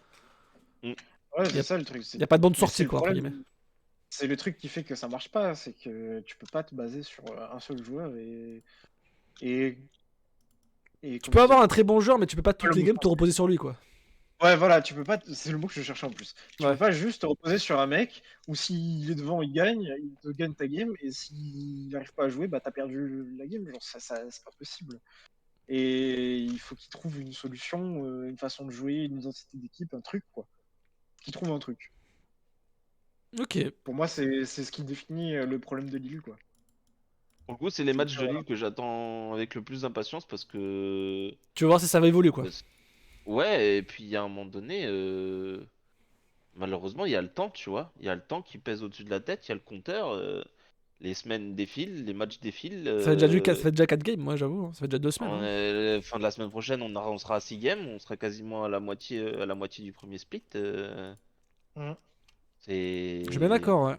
Mm. ouais, Il y c'est a, ça le truc. y a pas de bonne Mais c'est sortie, le quoi, entre guillemets. problème. C'est le truc qui fait que ça marche pas, c'est que tu peux pas te baser sur un seul joueur et, et Tu comment peux avoir dire, un très bon joueur, mais tu peux pas pas toutes le les mot games te français. reposer sur lui, quoi. Ouais, voilà, tu peux pas, c'est le mot que je cherchais en plus. Tu peux Ouais. pas juste te reposer sur un mec où s'il est devant, il gagne, il te gagne ta game, et s'il n'arrive pas à jouer, bah t'as perdu la game. Genre, ça c'est pas possible. Et il faut qu'il trouve une solution, une façon de jouer, une identité d'équipe, un truc, quoi. Qu'il trouve un truc. Ok. Pour moi, c'est ce qui définit le problème de Lille, quoi. Pour le coup, c'est les Donc matchs de voilà. Lille que j'attends avec le plus d'impatience parce que. Tu vas voir si ça va évoluer, quoi. parce- Ouais, et puis il y a un moment donné, malheureusement, il y a le temps, tu vois. Il y a le temps qui pèse au-dessus de la tête, il y a le compteur. Les semaines défilent, les matchs défilent. Ça fait déjà 4 games, moi, j'avoue. Ça fait déjà 2 semaines. Hein. Fin de la semaine prochaine, on sera à 6 games, on sera quasiment à la moitié du premier split. Mhm. Je suis bien C'est. d'accord, ouais.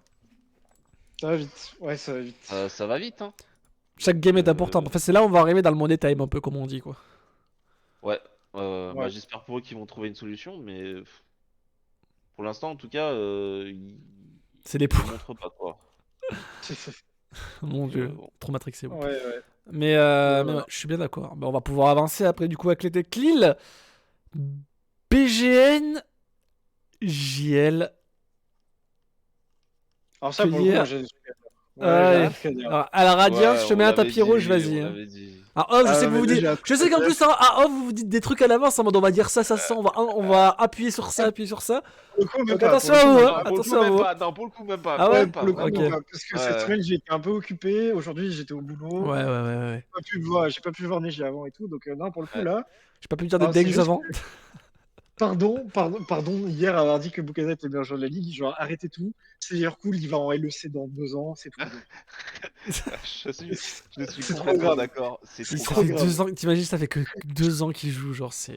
Ça va vite. Ouais, ça va vite. Ça va vite, hein. Chaque game est important. Enfin, c'est là où on va arriver dans le money time, un peu, comme on dit, quoi. Ouais, bah, Ouais. j'espère pour eux qu'ils vont trouver une solution, mais pour l'instant, en tout cas, C'est les ils le points. montrent pas, quoi. Mon Donc, dieu. bon. Trop matrixé, bon. Ouais, ouais. Mais ouais, Voilà. je suis bien d'accord. Bah, on va pouvoir avancer après, du coup, avec les tech Lille. BGN, JL, Alors que ça, pour le coup, moi, dire. j'ai des trucs à dire. Ouais, j'ai Ouais. un truc à dire. Alors, à la Radiance, Ouais, je te mets un tapis rouge, on vas-y. Hein. l'avait dit. Ah, off, je sais Ah, que mais vous vous là, dites. j'ai un Je truc à sais qu'en dire. plus, hein, à off, vous vous dites des trucs à l'avance en mode on va dire ça, on va appuyer sur ça, Ah, appuyer sur ça. pour le coup, même Donc pas. Pour attention le à coup, vous, même hein. pas. Pour le coup, Attention à même vous. Hein. pas. Non, pour le coup, même pas. Ah Ouais, ouais? Même pour pas, le coup, Ok. vraiment même pas. pas. Parce que cette Ouais. semaine, j'ai été un peu occupé. Aujourd'hui, j'étais au boulot. Ouais, ouais, ouais, ouais. J'ai pas pu voir Neji avant et tout. Donc, non, pour le coup, Ouais. là, J'ai pas pu dire des non, c'est dingues juste avant. que, pardon, hier avoir dit que Boukazet était meilleur joueur de la ligue. Genre, arrêtez tout. C'est d'ailleurs cool, il va en LEC dans 2 ans. C'est trop bien. Je suis, je suis C'est trop complètement grave. d'accord. C'est C'est trop Ça trop grave. fait grave. 2 ans. T'imagines, ça fait que 2 ans qu'il joue, genre c'est.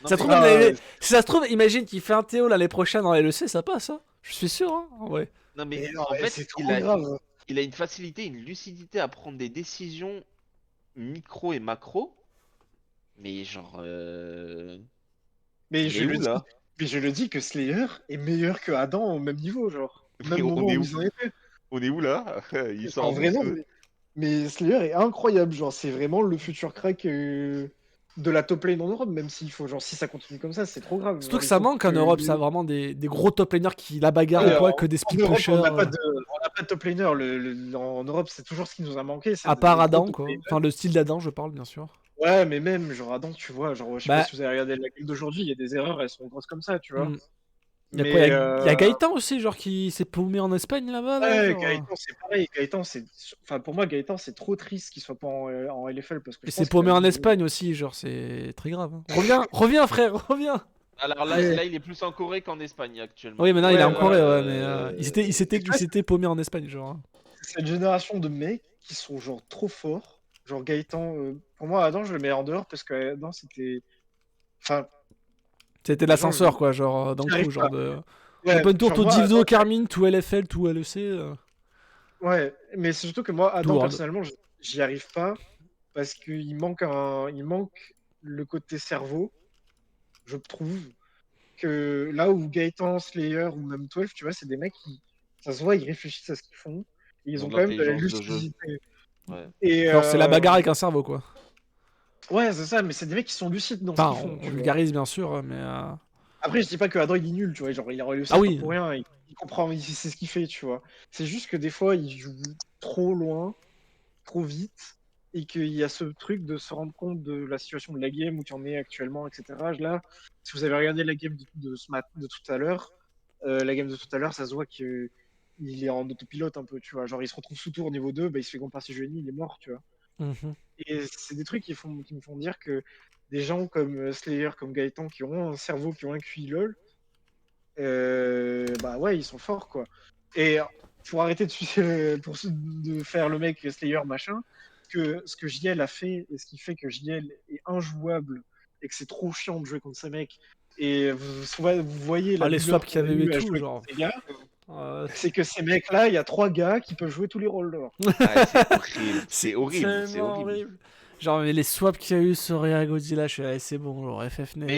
Non Ça se mais trouve, même Ah, si ça se trouve, imagine qu'il fait un Théo l'année prochaine dans LEC, ça passe, hein. Je suis sûr, hein. Ouais. non mais mais non, en mais fait, c'est trop grave. il a une facilité, une lucidité à prendre des décisions micro et macro. Mais genre, Mais on je est le où dis, là? mais je le dis que Slayer est meilleur que Adam au même niveau, genre. Au Mais même moment où ils en étaient. on est où là? Il sort En d'où vrai, non, ce? mais Slayer est incroyable. Genre, c'est vraiment le futur crack. de la top lane en Europe, même s'il faut, genre, si ça continue comme ça, c'est trop grave. Surtout Genre, que il ça faut manque en que Europe, ça vraiment des gros top laners qui la bagarre Ouais, ou quoi, que des en split Europe, pushers. on n'a pas de top laner. En Europe, c'est toujours ce qui nous a manqué, c'est À part des gros Adam, top quoi. laners. Enfin, le style d'Adam, je parle, bien sûr. Ouais, mais même, genre, Adam, tu vois, genre, je sais pas Bah, si vous avez regardé la guilde d'aujourd'hui, il y a des erreurs, elles sont grosses comme ça, tu vois. hmm. Il y a quoi? Mais, Il y a Gaëtan aussi, genre, qui s'est paumé en Espagne là-bas, là, ouais, genre. Gaëtan, c'est pareil. Gaëtan, enfin, pour moi, Gaëtan, c'est trop triste qu'il soit pas en LFL parce que Et je s'est pense qu'il a paumé le en niveau. Espagne aussi, genre, c'est très grave. Hein. Reviens, frère, reviens! Alors Ouais. là, il est plus en Corée qu'en Espagne actuellement. Oui, maintenant il est Ouais, en voilà. Corée, ouais, mais Et tu il vois, s'était paumé en Espagne, genre. Hein. c'est cette génération de mecs qui sont, genre, trop forts. Genre, Gaëtan, pour moi, Adam, je le mets en dehors parce que Adam, c'était. Enfin, C'était Genre, l'ascenseur, quoi, genre, d'un j'y coup, arrive genre pas. de. Ouais, Open Tour, genre tout moi, Divdo, Adam, Carmine, tout LFL, tout LEC, ouais, mais c'est surtout que moi, tout Adam, World. personnellement, j'y arrive pas parce il manque le côté cerveau, je trouve, que là où Gaëtan, Slayer ou même 12, tu vois, c'est des mecs qui, ça se voit, ils réfléchissent à ce qu'ils font, et Ils ils ont ont de quand même de la l'intelligence de jeu. lucidité. Ouais. Et Genre, c'est la bagarre avec un cerveau, quoi. ouais, c'est ça, mais c'est des mecs qui sont lucides dans ce Enfin, qu'ils font, on tu vois. vulgarise, bien sûr, mais. Après, je dis pas que Adam, il est nul, tu vois, genre, il a réussi Ah pas oui! pour rien, il comprend, il sait ce qu'il fait, tu vois. C'est juste que des fois, il joue trop loin, trop vite, et qu'il y a ce truc de se rendre compte de la situation de la game où tu en es actuellement, etc. Là, si vous avez regardé la game de tout à l'heure, la game de tout à l'heure, ça se voit que il est en autopilote un peu, tu vois. Genre, il se retrouve sous tour niveau 2, bah, il se fait contre par Génie, il est mort, tu vois. Mhm. Et c'est des trucs qui me font dire que des gens comme Slayer, comme Gaëtan, qui ont un cerveau, qui ont un QI LOL, bah ouais, ils sont forts, quoi. Et pour arrêter de faire le mec Slayer machin, ce que JL a fait et ce qui fait que JL est injouable et que c'est trop chiant de jouer contre ces mecs. Et vous voyez Ah, la les douleur swaps qu'il qu'on y a avait eu et eu à tout, jouer contre genre. ces gars, euh, c'est que ces mecs-là, il y a 3 gars qui peuvent jouer tous les rôles dehors. Ah, c'est horrible, c'est c'est horrible, c'est tellement horrible. horrible. Genre, mais les swaps qu'il y a eu sur Rhea Godzilla, je suis là, c'est bon, genre Mais FFNX.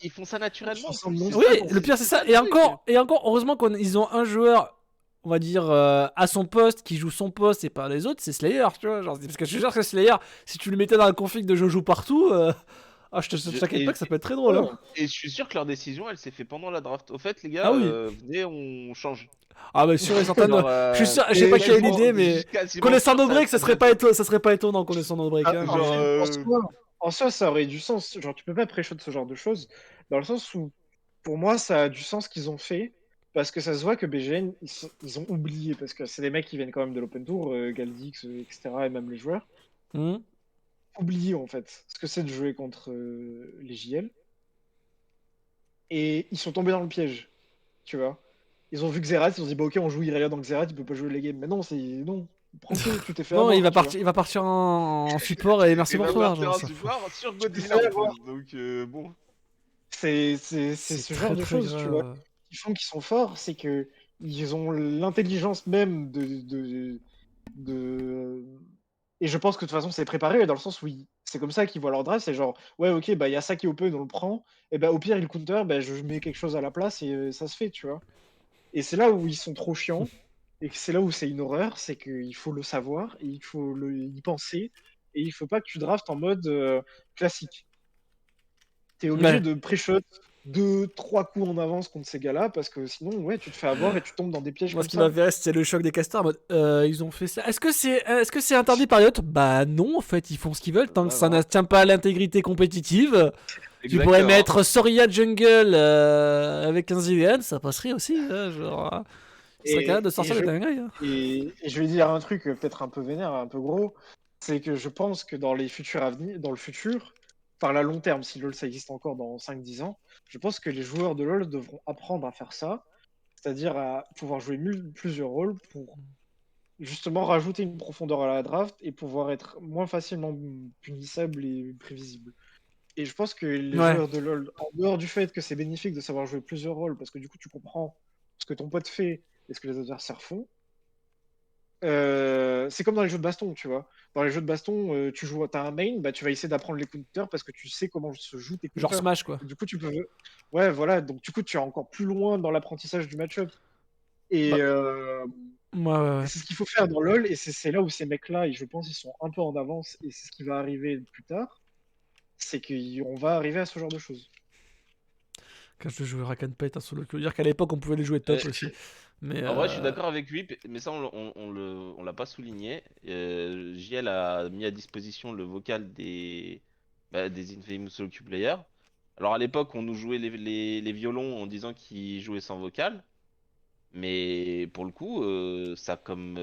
ils font ça naturellement en plus. Non, Oui, stop, en le fait. pire c'est ça. le truc. Et encore, heureusement qu'ils ont un joueur, on va dire, à son poste, qui joue son poste et pas les autres, c'est Slayer, tu vois. Genre, parce que je suis sûr que Slayer, si tu le mettais dans la config de je joue partout, je t'inquiète pas que ça peut être très drôle. Hein. Et je suis sûr que leur décision, elle s'est fait pendant la draft. Au fait, les Ah gars, oui. venez, on change. Ah bah sûr et certain. Genre, Je suis sûr, je sais pas qui a eu quasiment, l'idée, mais quasiment connaissant sûr, nos breaks, ça devait être ça. ça serait pas étonnant connaissant nos breaks. Hein, Genre, mais... En soi, ça aurait du sens. Genre, tu peux pas pré-shot ce genre de choses, dans le sens où, pour moi, ça a du sens qu'ils ont fait, parce que ça se voit que BGN, ils ont oublié, parce que c'est des mecs qui viennent quand même de l'Open Tour, Galdix, etc., et même les joueurs, Hmm. oublié en fait ce que c'est de jouer contre les JL, et ils sont tombés dans le piège, tu vois. Ils ont vu Xerath, ils ont dit, bah ok, on joue Irelia dans Xerath, il peut pas jouer les games. Mais non, non, prends-le, tu t'es fait Non, avoir, tu vois. il va partir en support et merci il va bonsoir. partir Genre, en ça. support sur Tu t'es Godzilla fait en avoir. plus. Donc, bon. C'est C'est ce très genre de très choses, tu vois, grave. qui font qu'ils sont forts, c'est que ils ont l'intelligence même de... Et je pense que de toute façon, c'est préparé, dans le sens où c'est comme ça qu'ils voient leur draft, c'est genre, ouais, ok, bah il y a ça qui est open, on le prend, et bah au pire, il counter, bah je mets quelque chose à la place et ça se fait, tu vois. Et c'est là où ils sont trop chiants, et que c'est là où c'est une horreur, c'est qu'il faut le savoir, et il faut y penser, et il faut pas que tu draftes en mode classique. T'es obligé Ouais. de pré-shot 2, 3 coups en avance contre ces gars-là, parce que sinon, ouais, tu te fais avoir et tu tombes dans des pièges Moi, ce comme qui ça. m'intéresse, c'est le choc des castors. En mode, ils ont fait ça. Est-ce que c'est interdit par Riot? Bah non, en fait, ils font ce qu'ils veulent tant que ça Voilà. n'atteint pas à l'intégrité compétitive. Tu pourrais Exactement. mettre Soria Jungle avec un Zilean, ça passerait aussi. Hein, genre, il serait capable de Et sortir des dingueries. Hein. et je vais dire un truc peut-être un peu vénère, un peu gros, c'est que je pense que dans les futurs avenirs, dans le futur, par la long terme, si LoL ça existe encore dans 5, 10 ans, je pense que les joueurs de LoL devront apprendre à faire ça, c'est-à-dire à pouvoir jouer plusieurs rôles pour justement rajouter une profondeur à la draft et pouvoir être moins facilement punissable et prévisible. Et je pense que les Ouais. joueurs de LoL, en dehors du fait que c'est bénéfique de savoir jouer plusieurs rôles, parce que du coup tu comprends ce que ton pote fait et ce que les adversaires font, c'est comme dans les jeux de baston, tu vois. Dans les jeux de baston, tu joues, t'as un main, bah, tu vas essayer d'apprendre les counters parce que tu sais comment se jouent tes Genre counters. Smash, quoi. Et du coup, tu peux. Ouais, voilà. Donc, du coup, tu es encore plus loin dans l'apprentissage du match-up. Et, Bah, euh, ouais, ouais, et ouais. c'est ce qu'il faut faire dans LoL. Et c'est là où ces mecs-là, et je pense, ils sont un peu en avance. Et c'est ce qui va arriver plus tard. c'est qu'on va arriver à ce genre de choses. Quand je jouais Rack and Pet en solo queue. Dire qu'à l'époque, on pouvait les jouer top Ouais. aussi. Mais En vrai, je suis d'accord avec lui, mais ça, on l'a pas souligné. JL a mis à disposition le vocal des Infamous Solo Queue Players. Alors, à l'époque, on nous jouait les violons en disant qu'ils jouaient sans vocal. Mais pour le coup, ça comme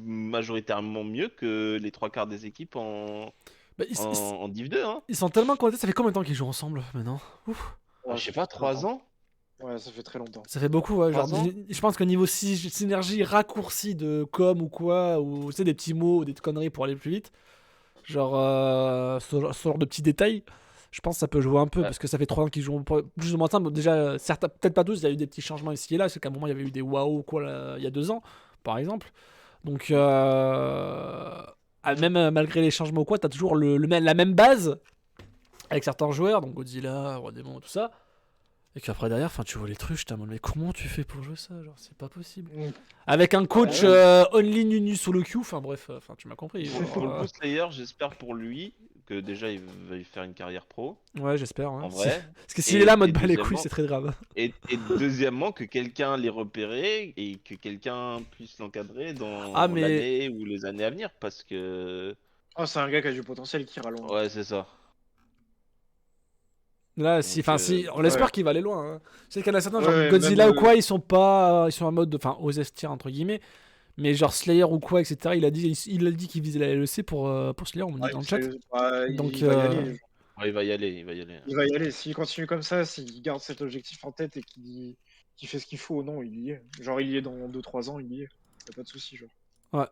majoritairement mieux que les trois quarts des équipes bah, en Div 2, hein. ils sont tellement connectés. Ça fait combien de temps qu'ils jouent ensemble maintenant? Ouf. Ah, Ouais, je sais ça pas, fait très 3 longtemps. ans? Ouais, ça fait très longtemps. Ça fait beaucoup, ouais. Genre, 3 ans? je pense qu'au niveau synergie raccourci de com ou quoi, ou tu sais, des petits mots ou des conneries pour aller plus vite, genre, ce genre de petits détails, je pense que ça peut jouer un peu Ouais. parce que ça fait 3 ans qu'ils jouent plus ou moins ensemble. Déjà, certains, peut-être pas tous, il y a eu des petits changements ici et là, c'est qu'à un moment il y avait eu des waouh ou quoi là, il y a 2 ans, par exemple. Donc, même malgré les changements ou quoi, t'as toujours la même base avec certains joueurs, donc Godzilla, Roi Démon, tout ça. Et qu'après derrière, enfin, tu vois les trucs, je t'amène, mais comment tu fais pour jouer ça? Genre, c'est pas possible. Mm. Avec un coach Ah ouais. only Nunu solo queue, enfin bref, enfin tu m'as compris. Genre, Pour le coup, Slayer, j'espère pour lui que déjà il va y faire une carrière pro, ouais, j'espère. Ouais. en vrai. Parce que s'il est là, mode bas les couilles, Deuxièmement, c'est très grave. et deuxièmement, que quelqu'un l'ait repéré et que quelqu'un puisse l'encadrer Ah, dans mais l'année ou les années à venir, parce que Oh, c'est un gars qui a du potentiel qui ira loin. ouais, c'est ça. là, Donc enfin, si, on Ouais. l'espère qu'il va aller loin. Hein. Je sais qu'il y en a certains, genre Ouais, même, Godzilla ou quoi, ils sont pas, ils sont en mode, enfin, aux S tier entre guillemets. Mais genre Slayer ou quoi, etc. Il a dit qu'il visait la LEC pour Slayer, on me dit dans le chat. Donc, il va y aller. ouais, il va y aller, il va y aller. Il va y aller. S'il continue comme ça, s'il garde cet objectif en tête et qu'il fait ce qu'il faut, non, il y est. Genre, il y est dans 2-3 ans, il y est. Y a pas de souci, genre. ouais.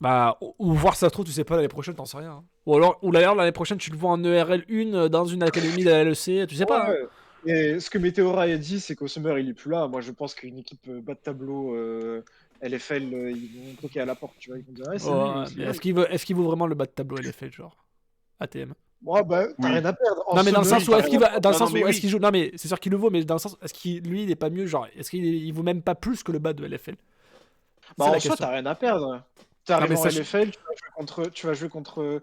Bah, ou voir si ça se trouve, tu sais pas, l'année prochaine, t'en sais rien. Hein. Ou alors, ou d'ailleurs, l'année prochaine, tu le vois en ERL 1 dans une académie de la LEC, tu sais pas. Hein. Ouais. Et ce que Meteora a dit, c'est qu'au Summer, il est plus là. Moi, je pense qu'une équipe bas de tableau LFL, ils vont toquer à la porte, tu vois. Ils vont dire, ah, salut, Ouais, c'est mais là. est-ce qu'il vaut vraiment le bas de tableau LFL, genre ATM? Bon, bah, t'as Oui. rien à perdre. En Non, mais dans le Summer, sens où t'as est-ce rien qu'il à va, perdre. dans le Non, sens non, mais où est-ce oui. qu'il joue, non mais c'est sûr qu'il le vaut, mais dans le sens est-ce qu'il lui il est pas mieux, genre est-ce qu'il vaut même pas plus que le bas de LFL? Bah, C'est la en soi, question. t'as rien à perdre. Non T'arrives mais en ça, LFL, tu vas jouer contre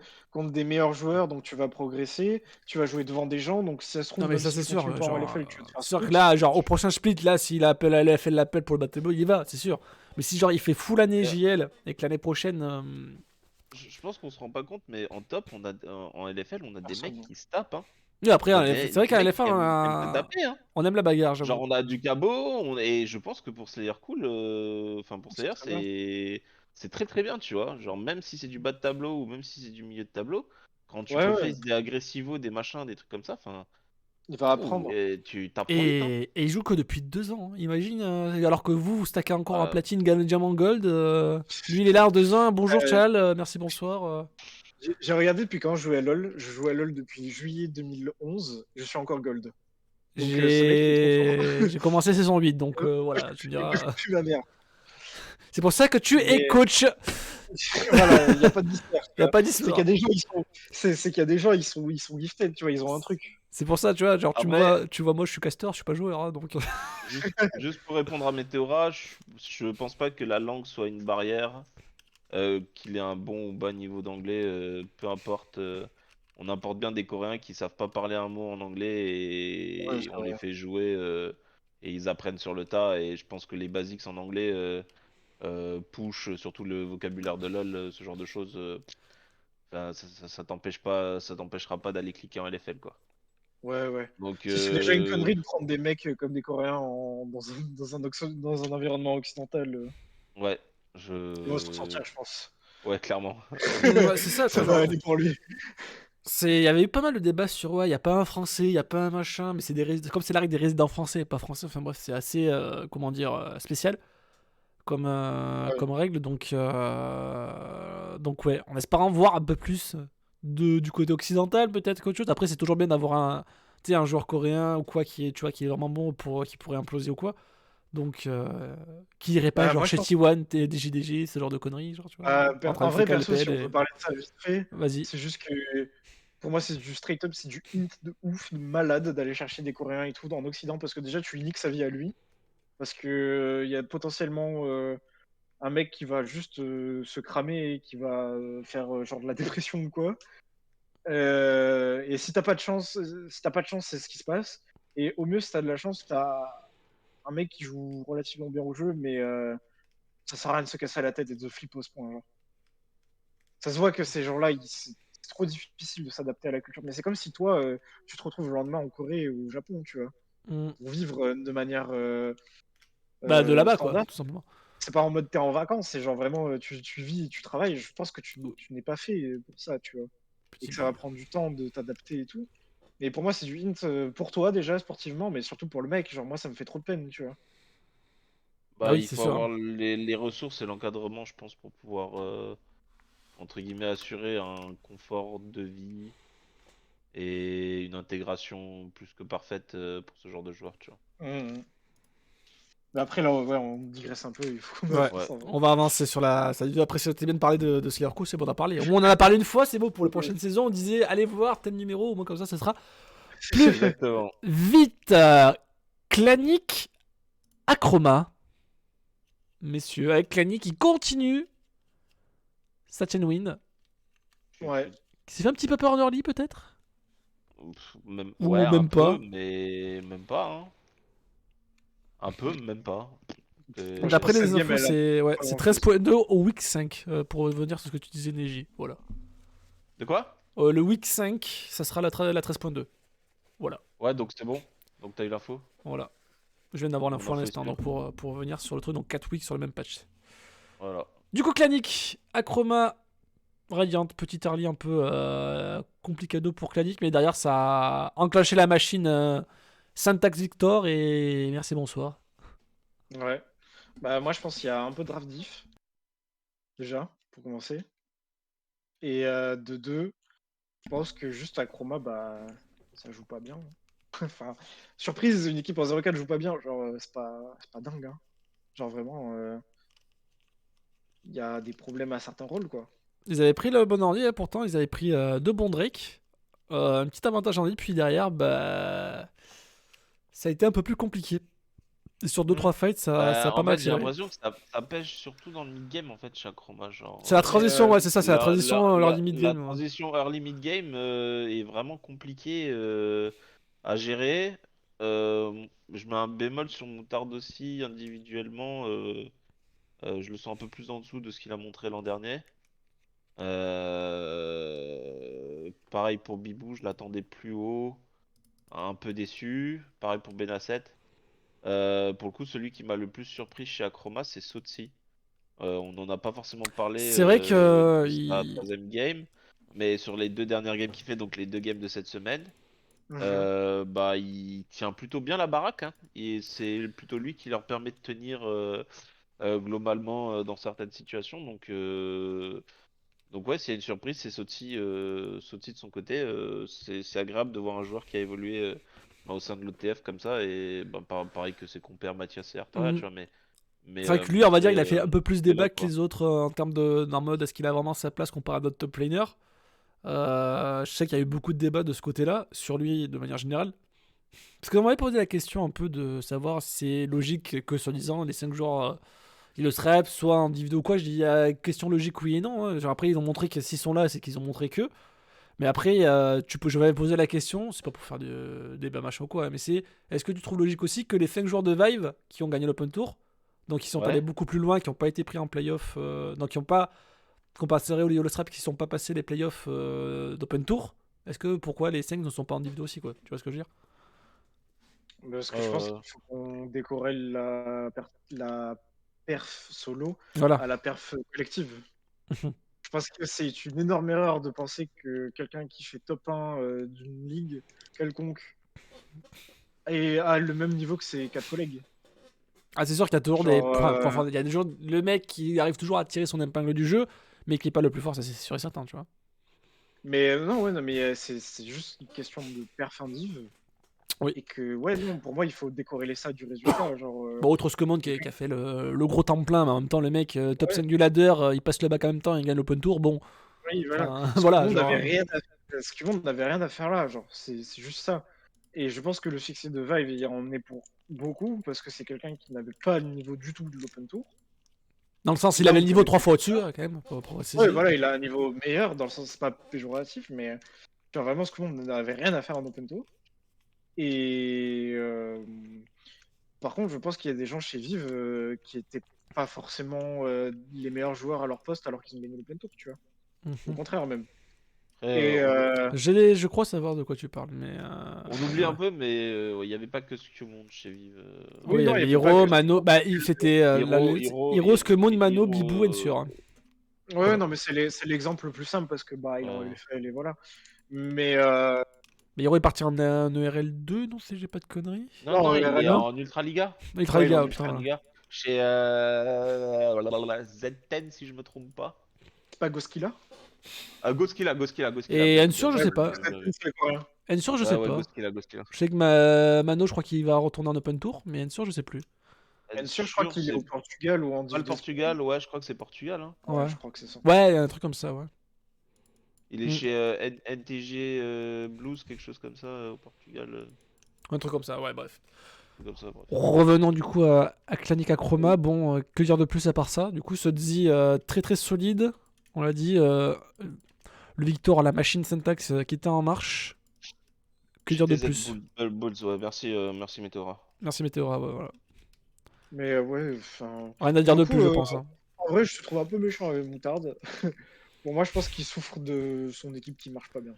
des meilleurs joueurs, donc tu vas progresser. Tu vas jouer devant des gens, donc si ça se non trouve, mais même ça si c'est tu sûr, continues pas en genre LFL, tu vas te faire c'est sûr que split. là, genre au prochain split, là, s'il appelle à LFL l'appel pour le bas de tableau, il y va, c'est sûr. Mais si genre il fait full année Et, JL et que l'année prochaine, je pense qu'on se rend pas compte, mais en top, en LFL, on a des mecs Personne. qui se tapent, hein. oui, après On a c'est vrai des qu'à mecs LFL qui aiment se taper, hein. on aime la bagarre, Genre, j'avoue. on a du cabot, et je pense que pour Slayer Cool, enfin pour C'est Slayer, très bien. c'est très très bien, tu vois. Genre, même si c'est du bas de tableau ou même si c'est du milieu de tableau, quand tu Ouais, peux ouais, face des agressivos, des machins, des trucs comme ça, enfin, il va apprendre. tu t'apprends vite, hein. Et il joue que depuis 2 ans. Hein. Imagine, alors que vous stackez encore en Euh, platine, diamant, gold. Lui, il est là en 2 ans. Bonjour, Euh, Chal. Merci, bonsoir. j'ai regardé depuis quand je jouais à LoL. Je joue à LoL depuis juillet 2011. Je suis encore gold. Donc ce mec, il est trop fort. J'ai commencé saison 8, donc Moi, voilà, tu me et moi, je diras. pue ma mère. C'est pour ça que tu es Mais coach. voilà, il n'y a pas de mystère. Il n'y a pas C'est qu'il y a d'histoire. des gens, c'est qu'il y a des gens, ils sont gifted, tu vois, ils ont un truc. C'est pour ça, tu vois, genre, Après, tu vois, moi, je suis caster, je suis pas joueur, hein, donc. juste pour répondre à Météora, je pense pas que la langue soit une barrière. Qu'il ait un bon ou bas niveau d'anglais, peu importe. On importe bien des Coréens qui savent pas parler un mot en anglais Ouais, et c'est on les vrai. fait jouer et ils apprennent sur le tas. Et je pense que les basics en anglais push, surtout le vocabulaire de LoL, ce genre de choses. Enfin, ça t'empêche pas, ça t'empêchera pas d'aller cliquer en LFL quoi. Ouais, ouais. Donc Si c'est déjà une connerie de prendre des mecs comme des Coréens dans un environnement occidental, ouais, ils vont s'en sortir, je pense. ouais clairement. Ouais, c'est ça, Ça quoi, va genre. aller pour lui. Il y avait eu pas mal de débats sur, ouais, il y a pas un français, il y a pas un machin, mais c'est comme c'est la règle des résidents français et pas français, enfin bref, c'est assez, comment dire, spécial Ouais. comme règle, donc ouais, en espérant voir un peu plus du côté occidental peut-être qu'autre chose. Après, c'est toujours bien d'avoir tu sais, un joueur coréen ou quoi qui est, tu vois, qui est vraiment bon qui pourrait imploser ou quoi. Donc, qui irait pas Bah, genre moi, je chez pense. T1, DJDG, ce genre de conneries, genre, tu vois, en train En de vrai, fécal perso, si PL on peut et... parler de ça vite fait, Vas-y. c'est juste que pour moi, c'est du straight up, c'est du hint de ouf, de malade d'aller chercher des Coréens et tout en Occident parce que déjà, tu lui niques sa vie à lui. Parce que il y a potentiellement un mec qui va juste se cramer et qui va faire genre de la dépression ou quoi. Et si t'as pas de chance, c'est ce qui se passe. Et au mieux, si t'as de la chance, t'as un mec qui joue relativement bien au jeu, mais ça sert à rien de se casser la tête et de flipper au ce point. Genre. Ça se voit que ces gens-là, c'est trop difficile de s'adapter à la culture. Mais c'est comme si toi, tu te retrouves le lendemain en Corée ou au Japon, tu vois, Mm. pour vivre de manière Bah, de là-bas, quoi, standard. tout simplement. C'est pas en mode t'es en vacances, c'est genre vraiment tu vis, tu travailles. Je pense que tu n'es pas fait pour ça, tu vois. Et Petit que ça va bug. prendre du temps de t'adapter et tout. Et pour moi, c'est du hint pour toi déjà sportivement, mais surtout pour le mec. Genre, moi, ça me fait trop de peine, tu vois. Ah Bah, oui, il c'est faut sûr. avoir les ressources et l'encadrement, je pense, pour pouvoir, entre guillemets, assurer un confort de vie et une intégration plus que parfaite pour ce genre de joueur, tu vois. Mhm. Mais après, là, ouais, on digresse un peu, il faut qu'on Ouais, avance Ouais. en vrai. on va avancer sur la. Ça a dû apprécier, c'était bien de parler de Slayer Crew, c'est bon d'en parler. Au moins, on en a parlé une fois, c'est bon pour les prochaines saisons. On disait, allez voir tel numéro, au moins comme ça sera plus Exactement. vite. Clanic Acroma, messieurs, avec Clanic qui continue sa chain win. Ouais. Qui s'est fait un petit peu peur en early, peut-être. Même, ouais, Ou un même peu, pas. mais même pas, hein. Un peu, même pas. Moi, je pense D'après que les cette game, infos, elle a c'est ouais, pas c'est grand-chose. 13.2 au week 5, pour revenir sur ce que tu disais, Neji. Voilà. De quoi? Le week 5, ça sera la 13.2. Voilà. Ouais, donc c'est bon. Donc t'as eu l'info. Voilà. Je viens d'avoir Mon l'info à info est l'instant, sûre. donc pour revenir sur le truc, donc 4 weeks sur le même patch. Voilà. Du coup, Clanic, Acroma, Radiant, petit early un peu complicado pour Clanic, mais derrière ça a enclenché la machine Syntax Victor et merci bonsoir. Ouais. Bah, moi, je pense qu'il y a un peu de draft diff, déjà, pour commencer. Et de deux, je pense que juste à Chroma, bah, ça joue pas bien. Enfin, surprise, une équipe en 0-4 joue pas bien. Genre, c'est pas dingue. Hein. Genre, vraiment, il y a des problèmes à certains rôles, quoi. Ils avaient pris le bon ordi, pourtant ils avaient pris deux bons Drake, un petit avantage en ordi, puis derrière, bah, ça a été un peu plus compliqué. Et sur deux Hmm. trois fights, ça a Bah, pas en mal fait, j'ai accéléré. l'impression que ça pêche surtout dans le mid-game, en fait, chaque Chroma. C'est Genre, la Mais transition, ouais, c'est ça, c'est la transition lors du la mid-game. Ouais. transition early mid-game est vraiment compliquée à gérer. Je mets un bémol sur Moutard aussi, individuellement. Je le sens un peu plus en dessous de ce qu'il a montré l'an dernier. Pareil pour Bibou, je l'attendais plus haut, un peu déçu. Pareil pour Benasset. Pour le coup, celui qui m'a le plus surpris chez Akroma, c'est Sotsi. On n'en a pas forcément parlé C'est vrai que de sa troisième game, mais sur les deux dernières games qu'il fait, donc les deux games de cette semaine, Mhm. bah il tient plutôt bien la baraque, hein, et c'est plutôt lui qui leur permet de tenir globalement dans certaines situations. Donc ouais, s'il y a une surprise, c'est Sotsi, Sotsi de son côté. C'est agréable de voir un joueur qui a évolué bah, au sein de l'OTF comme ça, et bah, pareil que ses compères Mathias et Artoria, tu mhm. vois, mais C'est vrai que lui, on va dire, il a fait un peu plus c'est débat là que quoi. les autres en termes d'un mode, est-ce qu'il a vraiment sa place comparé à d'autres top laners. Je sais qu'il y a eu beaucoup de débats de ce côté-là, sur lui de manière générale. Parce qu'on m'avait posé la question un peu de savoir si c'est logique que, soi-disant, les 5 joueurs, ils le rep, soit en individu ou quoi. Je dis, question logique, oui et non. Hein. Genre, après, ils ont montré que s'ils sont là, c'est qu'ils ont montré que. Mais après, je vais poser la question, c'est pas pour faire de débat machin ou quoi, mais c'est est-ce que tu trouves logique aussi que les 5 joueurs de Vive qui ont gagné l'Open Tour, donc qui sont allés Ouais. beaucoup plus loin, qui n'ont pas été pris en playoff, donc qui n'ont pas comparé au Yolo Strap, qui ne sont pas passés les playoffs d'Open Tour, est-ce que pourquoi les 5 ne sont pas en individu aussi, quoi? Tu vois ce que je veux dire? Parce que je pense Euh, qu'il faut qu'on décorrèle la perf solo Voilà. à la perf collective. Je pense que c'est une énorme erreur de penser que quelqu'un qui fait top 1 d'une ligue quelconque a le même niveau que ses 4 collègues. Ah, c'est sûr qu'il y a toujours des. Genre, Enfin, il y a toujours le mec qui arrive toujours à tirer son épingle du jeu, mais qui est pas le plus fort, ça c'est sûr et certain, tu vois. mais non, ouais, non, mais c'est juste une question de perf indiv. Oui. Et que, ouais, non, pour moi, il faut décorréler ça du résultat. Genre, Bon, autre Scomond qui a fait le gros temps plein, mais en même temps, le mec, top ouais, 5 du ladder, il passe le bac en même temps, il gagne l'open tour. Bon, oui, voilà. enfin, Ce que le voilà, monde genre. n'avait rien à faire. Ce que le monde n'avait rien à faire là, genre, c'est juste ça. Et je pense que le succès de Vive, il en est pour beaucoup, parce que c'est quelqu'un qui n'avait pas le niveau du tout de l'Open Tour. Dans le sens, il Là avait où le il niveau aurait 3 pu fois le au-dessus, faire. quand même, pour Ouais, préciser. voilà, il a un niveau meilleur, dans le sens, c'est pas péjoratif, mais Genre vraiment, ce monde n'avait rien à faire en open tour. Et par contre, je pense qu'il y a des gens chez Vive qui étaient pas forcément les meilleurs joueurs à leur poste alors qu'ils ont gagné l'open tour, tu vois. Au Mhm. contraire même. Après, Et Je crois savoir de quoi tu parles, mais. on oublie un ouais. peu, mais il n'y avait pas que Skumon chez Vive. Oui, il y non, avait il y avait pas Hiro, que- Mano. Bah, c'était Hiro, Skemon, Mano, Bibou, Ensure. Hein. Ouais, Voilà. non, mais c'est l'exemple le plus simple parce que bah il en Ouais. avait fait, et voilà. Mais Mais Hiro est parti en ERL2, non, si j'ai pas de conneries. Non, non, non, il est non. en Ultraliga. Ultra Ouais, il est Liga, en oh, putain. Voilà. Ultraliga. Chez Z10, si je me trompe pas. C'est pas Goskila? Goskila. Et Bien, Ensure, je bien Ouais, sais joué, pas. bien joué, bien joué. c'est coréen. Ensure, je Ouais, sais ouais, pas. Goskila. Je sais que Mano, je crois qu'il va retourner en Open Tour, mais Ensure, je sais plus. Ensure, je crois qu'il est au c'est Portugal ou en pas Div le 2. Portugal, ouais, je crois que c'est Portugal. Hein. Ouais, Ouais. je crois que c'est ça. Ouais, un truc comme ça, ouais. Il est Mm. chez NTG Blues, quelque chose comme ça, au Portugal. Un truc comme ça, ouais, bref. Comme ça, bref. Revenons du coup à Klanika Chroma, bon, que dire de plus à part ça? Du coup, Sodzi, très très solide, on l'a dit, le Victor à la machine syntax qui était en marche. Que Chez dire de TZ plus? Bulls, ouais, merci Meteora. Merci Météora, ouais, voilà. Mais ouais, enfin. Rien à dire Pour de le plus, coup, je pense. Hein. en vrai, je te trouve un peu méchant avec Moutarde. Bon, moi, je pense qu'il souffre de son équipe qui marche pas bien.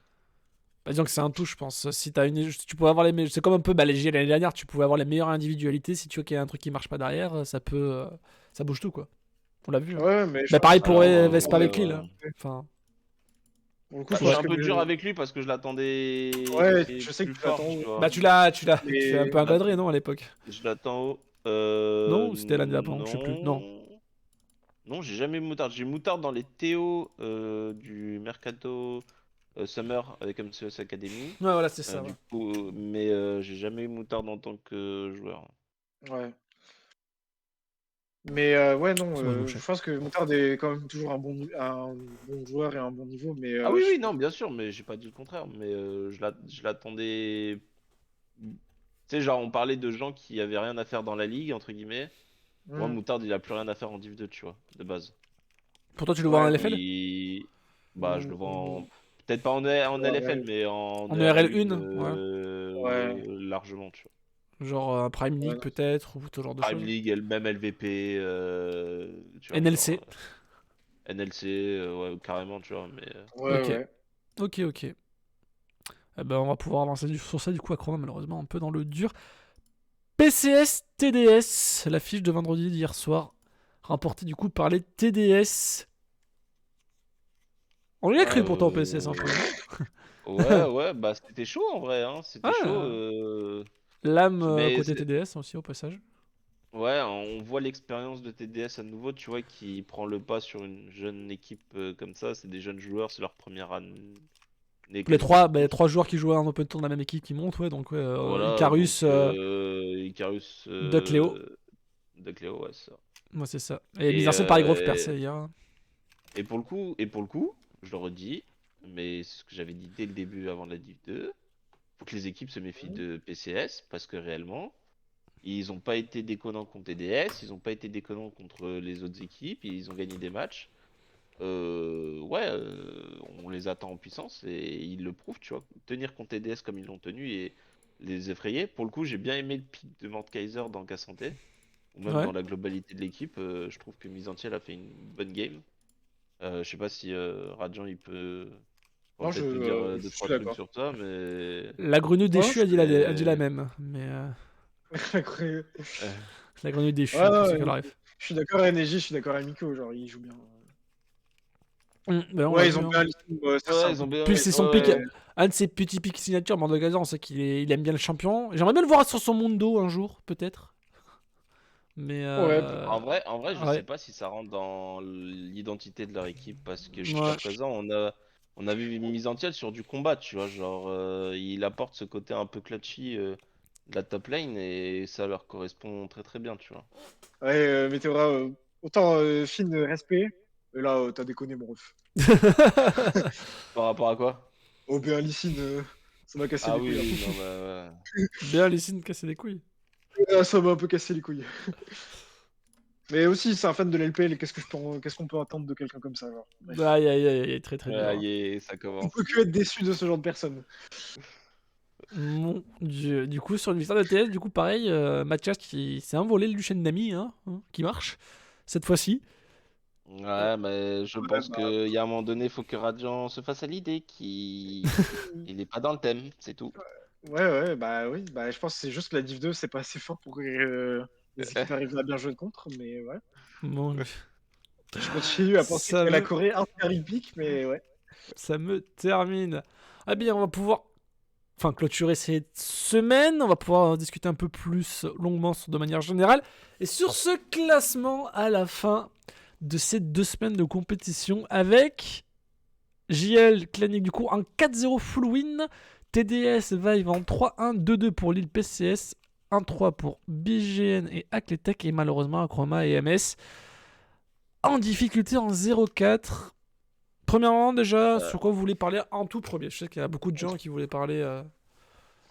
Bah, disons que c'est un tout, je pense. Si t'as une, tu pouvais avoir c'est comme un peu bah, les JL l'année dernière, tu pouvais avoir les meilleures individualités. Si tu vois qu'il y a un truc qui marche pas derrière, ça peut, ça bouge tout quoi. On l'a vu. Hein. Ouais, mais je Bah pense pareil que pour Alors, Vespa ouais, avec Lille. ouais. Hein. Enfin, pour le coup, Bah, je je suis pense un que peu dur avec lui parce que je l'attendais ouais, je sais que plus tu fort, l'attends tu haut. vois. bah tu fais un Mais peu encadré non à l'époque. Je l'attends haut. Non, ou c'était l'année d'avant, je sais plus. Non. Non. Non, j'ai jamais eu moutarde. J'ai eu moutarde dans les Théo du Mercato Summer avec MCS Academy. Ouais, voilà, c'est ça. Ouais. Du coup, mais j'ai jamais eu moutarde en tant que joueur. ouais. Mais ouais, non, C'est moi le boucher. je pense que Moutarde est quand même toujours un bon joueur et un bon niveau, mais Ah oui, oui, non, bien sûr, mais j'ai pas dit le contraire. Mais je l'attendais. Tu sais, genre, on parlait de gens qui avaient rien à faire dans la ligue, entre guillemets. Moi, Hmm, Moutarde, il a plus rien à faire en Div 2, tu vois, de base. Pour toi, tu le vois en ouais, LFL? Bah, je le vois hmm, peut-être pas en LFL, ouais, mais en En ERL ERL 1 1, ouais. ouais, largement, tu vois. Genre Prime ouais, League non. peut-être ou ce genre de Prime choses. League, même LVP, tu vois, genre NLC. NLC, ouais, carrément, tu vois, mais Ouais, Ok. ouais. Ok. Eh ben, on va pouvoir avancer sur ça du coup à Chroma malheureusement un peu dans le dur. PCS TDS, l'affiche de vendredi d'hier soir, remportée du coup par les TDS. On y a cru pourtant au PCS un peu, non? ouais, bah c'était chaud en vrai, hein, c'était chaud. Ouais, l'âme Mais côté TDS aussi au passage. ouais, on voit l'expérience de TDS à nouveau, tu vois, qui prend le pas sur une jeune équipe comme ça. C'est des jeunes joueurs, c'est leur première année quasiment Les tous. trois joueurs qui jouaient en Open Tour dans la même équipe qui montent, ouais, donc ouais, Voilà, donc Icarus, Icarus, Duck Léo, de Cléo, ouais, c'est ça. moi c'est ça. Et mise Et, en scène par les Grove euh, Percé hier. Hein. pour le coup, je le redis, mais c'est ce que j'avais dit dès le début avant la Div 2, faut que les équipes se méfient de PCS parce que réellement, ils ont pas été déconnants contre TDS, ils ont pas été déconnants contre les autres équipes, ils ont gagné des matchs. Ouais, on les attend en puissance et ils le prouvent, tu vois. Tenir contre TDS comme ils l'ont tenu et les effrayer. Pour le coup, j'ai bien aimé le pic de Mordekaiser dans K-Santé, ou même Ouais. dans la globalité de l'équipe. Je trouve que Misantiel a fait une bonne game. Je sais pas si Radiant il peut Non, peut-être te dire je deux suis trois trucs d'accord. sur ça, mais La grenouille Non, déchue a dit la mais même, mais ouais, euh, la grenouille déchue, hein, pour ceux ouais, qui la ref. je suis d'accord avec NJ, je suis d'accord avec Miko, genre, il joue bien. Ben, on l'a Ouais, ils vu. ont Hein. bien listé, ça c'est ouais, un ils peu. ont bien, Plus c'est son pic, ouais. un de ses petits pics signature, Mordekaiser, on sait il aime bien le champion. J'aimerais bien le voir sur son Mundo un jour, peut-être. Mais Ouais, En vrai, je sais ouais, pas si ça rentre dans l'identité de leur équipe parce que jusqu'à ouais. présent, on a vu Misantiel sur du combat, tu vois, genre il apporte ce côté un peu clutchy de la top lane et ça leur correspond très très bien, tu vois. ouais, Meteora, autant Finn, respect, mais là, t'as déconné, mon ref. Par rapport à quoi? Oh, ben, Lysine, ça m'a cassé Ah les oui, couilles. oui, non, bah, Bien les signes casser les couilles. Ah, ça m'a un peu cassé les couilles. Mais aussi, c'est un fan de l'LPL, qu'est-ce qu'on peut attendre de quelqu'un comme ça, genre. Bref. Aïe, aïe, aïe, aïe, très très dur. Ça On commence. peut que être déçu de ce genre de personne. Mon Dieu. Du coup, sur une victoire de TS, du coup, pareil, Mathias qui s'est envolé le chaîne Nami, qui marche, cette fois-ci. Ouais, mais je Ouais, pense bah, qu'il y a un moment donné, il faut que Radiant se fasse à l'idée qu'il il est pas dans le thème, c'est tout. ouais, bah oui, bah je pense que c'est juste que la Div 2, c'est pas assez fort pour que les équipes arrivent à bien jouer contre, mais ouais. Mon Dieu. Je continue à penser Ça que la me- Corée a un carry pick, mais ouais. Ça me termine. Ah bien, on va pouvoir clôturer cette semaine. On va pouvoir en discuter un peu plus longuement de manière générale. Et sur ce classement à la fin de ces 2 semaines de compétition avec JL Clanic du coup un 4-0 full win. TDS Vive en 3-1, 2-2 pour Lille PCS, 1-3 pour BGN et Acletech et malheureusement Acroma et MS en difficulté en 0-4. Premièrement, déjà, sur quoi vous voulez parler en tout premier? Je sais qu'il y a beaucoup de gens qui voulaient parler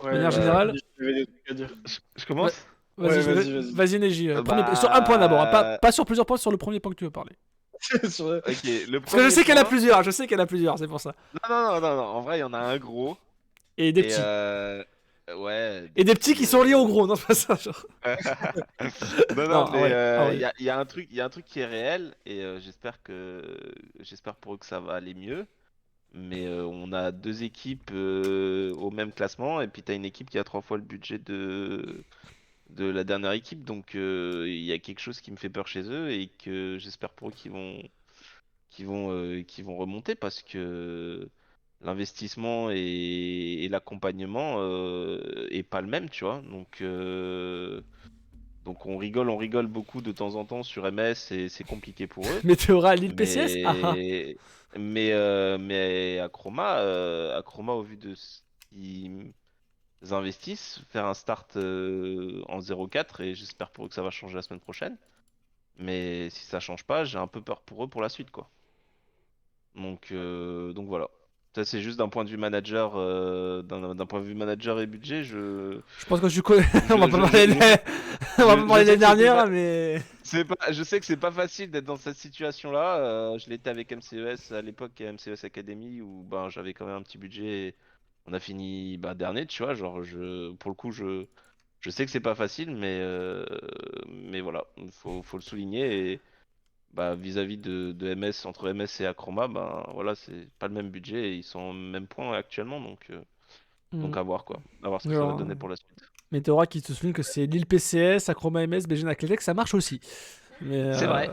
de manière générale. J'avais des trucs à dire. Je commence? Vas-y, Ouais, vas-y. vas-y, Neji. Bah, Sur un point d'abord, pas sur plusieurs points, sur le premier point que tu veux parler. Sur- Ok, le Parce que je sais premier qu'elle a plusieurs, c'est pour ça. Non, en vrai, il y en a un gros. Et des Et petits. ouais. Et des petits qui sont liés au gros, non, c'est pas ça, genre. Non, mais ouais. il y a un truc qui est réel et j'espère pour eux que ça va aller mieux. Mais on a 2 équipes au même classement et puis t'as une équipe qui a 3 fois le budget de la dernière équipe. Donc il y a quelque chose qui me fait peur chez eux et que j'espère pour eux qu'ils vont remonter parce que l'investissement et l'accompagnement est pas le même, tu vois. Donc on rigole beaucoup de temps en temps sur MS et c'est compliqué pour eux. Météora Lille PCS. Ah ah. Mais à Chroma, au vu de ce qu'ils investissent, faire un start en 0-4 et j'espère pour eux que ça va changer la semaine prochaine. Mais si ça change pas, j'ai un peu peur pour eux pour la suite, quoi. Donc voilà. Ça c'est juste d'un point de vue manager, d'un point de vue manager et budget, Je pense que je connais. On va pas je- parler je- on va pas parler je sais des que c'était dernières, pas- mais. je sais que c'est pas facile d'être dans cette situation-là. Je l'étais avec MCES à l'époque, MCES Academy, où ben, j'avais quand même un petit budget. Et on a fini dernier, tu vois. Genre, pour le coup, je sais que c'est pas facile, mais voilà, faut le souligner. Et bah, vis-à-vis de MS, entre MS et Acroma, ben voilà, c'est pas le même budget et ils sont au même point actuellement. Donc à voir quoi. À voir ce que ça va Genre, donner pour la suite. Météora qui te souligne que c'est Lille PCS, Acroma MS, BGN Acletech, ça marche aussi. Mais. C'est vrai.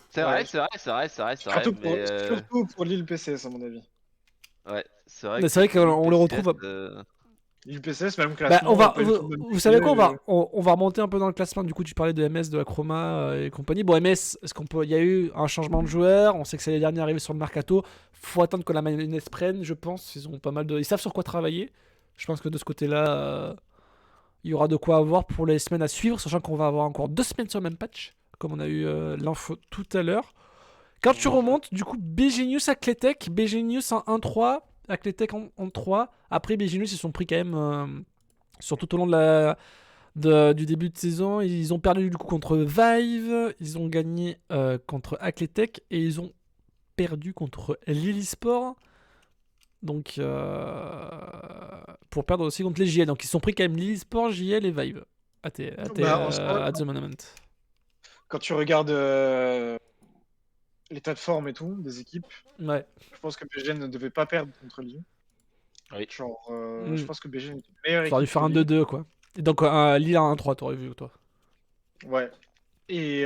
C'est Ouais. vrai, c'est vrai. Surtout pour Lille PCS, à mon avis. Ouais, c'est vrai Mais c'est vrai que qu'on les PCS, retrouve. Lille PCS, même Bah, classement. pas du tout le même vous savez quoi, budget, on va remonter un peu dans le classement. Du coup, tu parlais de MS, de Acroma et compagnie. Bon, MS, il y a eu un changement de joueur. On sait que c'est les derniers arrivés sur le mercato. Faut attendre que la mayonnaise prenne, je pense. Ils savent sur quoi travailler. Je pense que de ce côté-là, il y aura de quoi avoir pour les semaines à suivre, sachant qu'on va avoir encore 2 semaines sur le même patch, comme on a eu l'info tout à l'heure. Quand tu remontes, du coup, BGNews, Acletech, BGNews en 1-3, Acletech en 3. Après, BGNews, ils sont pris quand même sur tout au long du début de saison. Ils ont perdu du coup contre Vive, ils ont gagné contre Acletech et ils ont perdu contre Lille Sport. Donc, pour perdre aussi contre les JL. Donc, ils sont pris quand même Lille Sport, JL et Vive at the moment. Quand tu regardes l'état de forme et tout des équipes, Ouais. je pense que BGN ne devait pas perdre contre Lille. Oui. Genre, Mm. je pense que BGN était meilleure Tu aurais dû équipe faire un que Lille. 2-2, quoi. Et donc, Lille a un 1-3, t'aurais vu, toi. Ouais. Et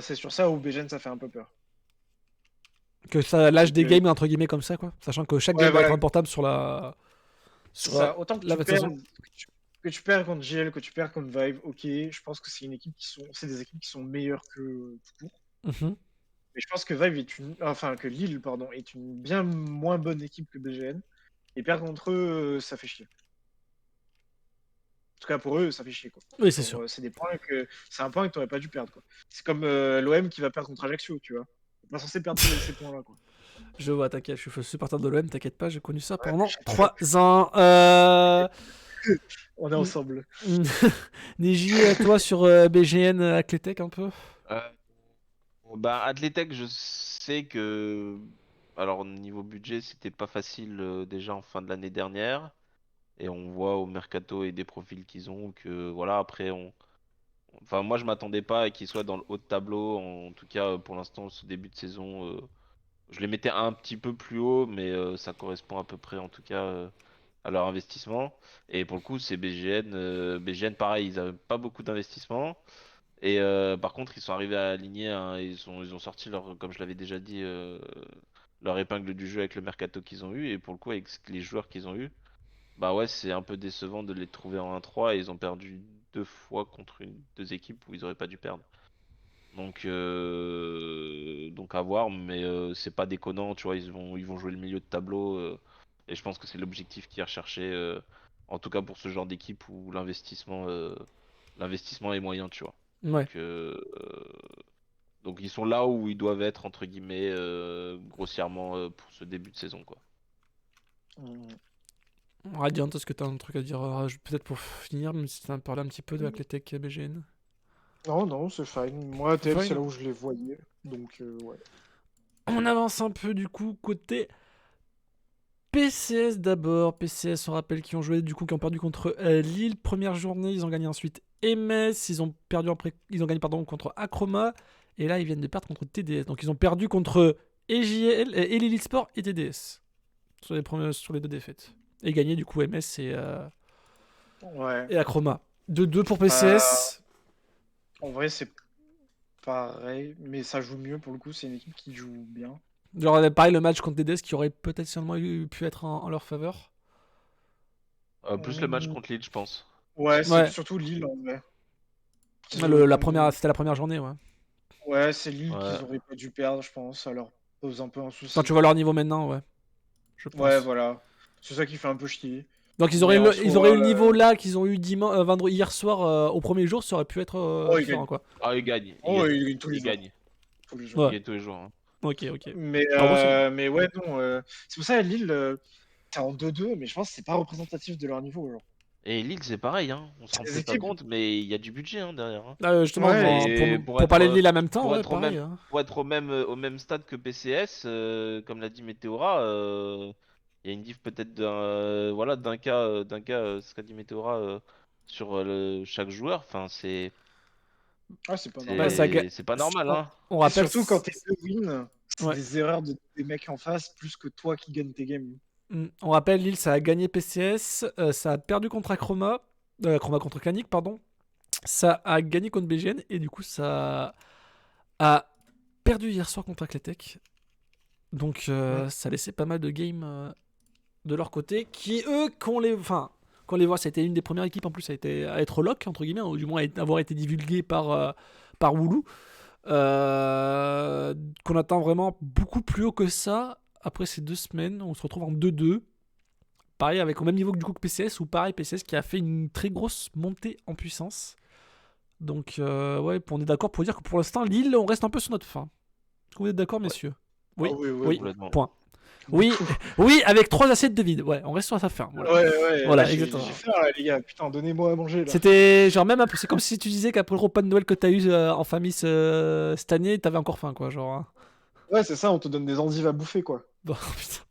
c'est sur ça où BGN ça fait un peu peur. Que ça lâche des Que- games, entre guillemets, comme ça, quoi. Sachant que chaque Ouais, game va voilà. être importante sur la. C'est ça. Autant que la tu perds, saison. que tu perds contre GL, que tu perds contre Vive, ok. Je pense que c'est des équipes qui sont meilleures que tout court. Mhm. Mais je pense que que Lille, pardon, est une bien moins bonne équipe que BGN. Et perdre contre eux, ça fait chier. En tout cas, pour eux, ça fait chier, quoi. Oui, c'est Genre, sûr. c'est un point que t'aurais pas dû perdre, quoi. C'est comme l'OM qui va perdre contre Ajaccio, tu vois. T'es pas censé perdre ces points-là, quoi. Je vois, t'inquiète, je suis supporter de l'OM, t'inquiète pas, j'ai connu ça Ouais. pendant 3 ans. On est ensemble. Neji, toi sur BGN Acletech un peu. Euh, Bah, Athletech, je sais que. Alors, niveau budget, c'était pas facile déjà en fin de l'année dernière. Et on voit au mercato et des profils qu'ils ont que, voilà, après, enfin, moi, je m'attendais pas à qu'ils soient dans le haut de tableau. En tout cas, pour l'instant, ce début de saison, je les mettais un petit peu plus haut, mais ça correspond à peu près, en tout cas, à leur investissement. Et pour le coup, c'est BGN. BGN, pareil, ils avaient pas beaucoup d'investissement. Et par contre, ils sont arrivés à aligner, ils ont sorti leur, comme je l'avais déjà dit, leur épingle du jeu avec le mercato qu'ils ont eu. Et pour le coup, avec les joueurs qu'ils ont eu, bah ouais, c'est un peu décevant de les trouver en 1-3 et ils ont perdu deux fois contre deux équipes où ils auraient pas dû perdre. Donc à voir, mais c'est pas déconnant, tu vois, ils vont jouer le milieu de tableau et je pense que c'est l'objectif qui est recherché, en tout cas pour ce genre d'équipe où l'investissement est moyen, tu vois. Ouais. Donc ils sont là où ils doivent être entre guillemets grossièrement pour ce début de saison, quoi. Radiant, est-ce que t'as un truc à dire peut-être pour finir, même si t'as parlé un petit peu de Athletech BGN. Non, non, c'est fine. Moi, TF, Fine. c'est là où je les voyais. Donc, ouais. On avance un peu du coup côté PCS d'abord. PCS, on rappelle qui ont joué du coup, qui ont perdu contre Lille. Première journée, ils ont gagné ensuite MS. Ils ont perdu après, ils ont gagné pardon contre Acroma. Et là, ils viennent de perdre contre TDS. Donc ils ont perdu contre EJL, Elite Sport et TDS sur les deux défaites. Et gagné du coup MS Ouais. et Acroma. 2-2 pour Euh, PCS. En vrai, c'est pareil, mais ça joue mieux pour le coup. C'est une équipe qui joue bien. Genre pareil, le match contre TDS qui aurait potentiellement pu être en leur faveur. Plus le match Hum, contre Lille, je pense. Ouais, c'est Ouais. surtout Lille en vrai. C'était la première journée, ouais. Ouais, c'est Lille Ouais. qu'ils auraient pas dû perdre, je pense. Ça leur pose un peu un Quand souci. tu vois leur niveau maintenant, ouais. Je Ouais, pense. voilà. C'est ça qui fait un peu chier. Donc Mais en ils auraient eu soi, le niveau là qu'ils ont eu vendredi hier soir au premier jour, ça aurait pu être oh, ils différent gagnent. quoi. Ah, il gagne, il Oh, gagne, ils gagnent tous les il jours. gagne, Tous les jours. il Ouais. gagne tous les jours, hein. Ok, ok. Mais, Ah, moi, c'est bien. mais ouais, non. C'est pour ça, Lille, c'est en 2-2, mais je pense que c'est pas représentatif de leur niveau. Genre. Et Lille, c'est pareil, hein. On se C'est rend des peut-être pas équipes. compte, mais il y a du budget hein, derrière, hein. Justement, Ouais, Et pour parler de Lille en même temps, pour ouais, être pareil. Hein. au même stade que PCS, comme l'a dit Météora, il y a une diff peut-être voilà, ce qu'a dit Météora sur chaque joueur. Enfin, ah, c'est pas Bah, normal. c'est pas normal, on, hein. on Et rappelle. surtout quand t'es 2 wins, c'est Ouais. des erreurs des mecs en face plus que toi qui gagne tes games. On rappelle, Lille, ça a gagné PCS, ça a perdu contre Acroma, Acroma contre Canic, pardon. Ça a gagné contre BGN et du coup, ça a perdu hier soir contre Athletech. Donc, ça a laissé pas mal de games de leur côté qui, eux, qu'on les voit, ça a été une des premières équipes en plus à être lock, entre guillemets, ou du moins à avoir été divulguée par Woulou. Qu'on attend vraiment beaucoup plus haut que ça après ces 2 semaines. On se retrouve en 2-2. Pareil, avec au même niveau que du coup que PCS, ou pareil, PCS qui a fait une très grosse montée en puissance. Donc, ouais, on est d'accord pour dire que pour l'instant, Lille, on reste un peu sur notre fin. Est-ce que vous êtes d'accord, messieurs? Oui, Ah oui, oui, Complètement. point. Oui, oui, avec 3 assiettes de vide. Ouais, on reste sur sa fin. Voilà, Ouais, voilà là, j'ai exactement. faim là, les gars. Putain, donnez-moi à manger là. C'était genre même un peu. C'est comme si tu disais qu'après le repas de Noël que t'as eu en famille cette année, t'avais encore faim, quoi. Genre. Hein. Ouais, c'est ça, on te donne des endives à bouffer quoi. Bon, putain.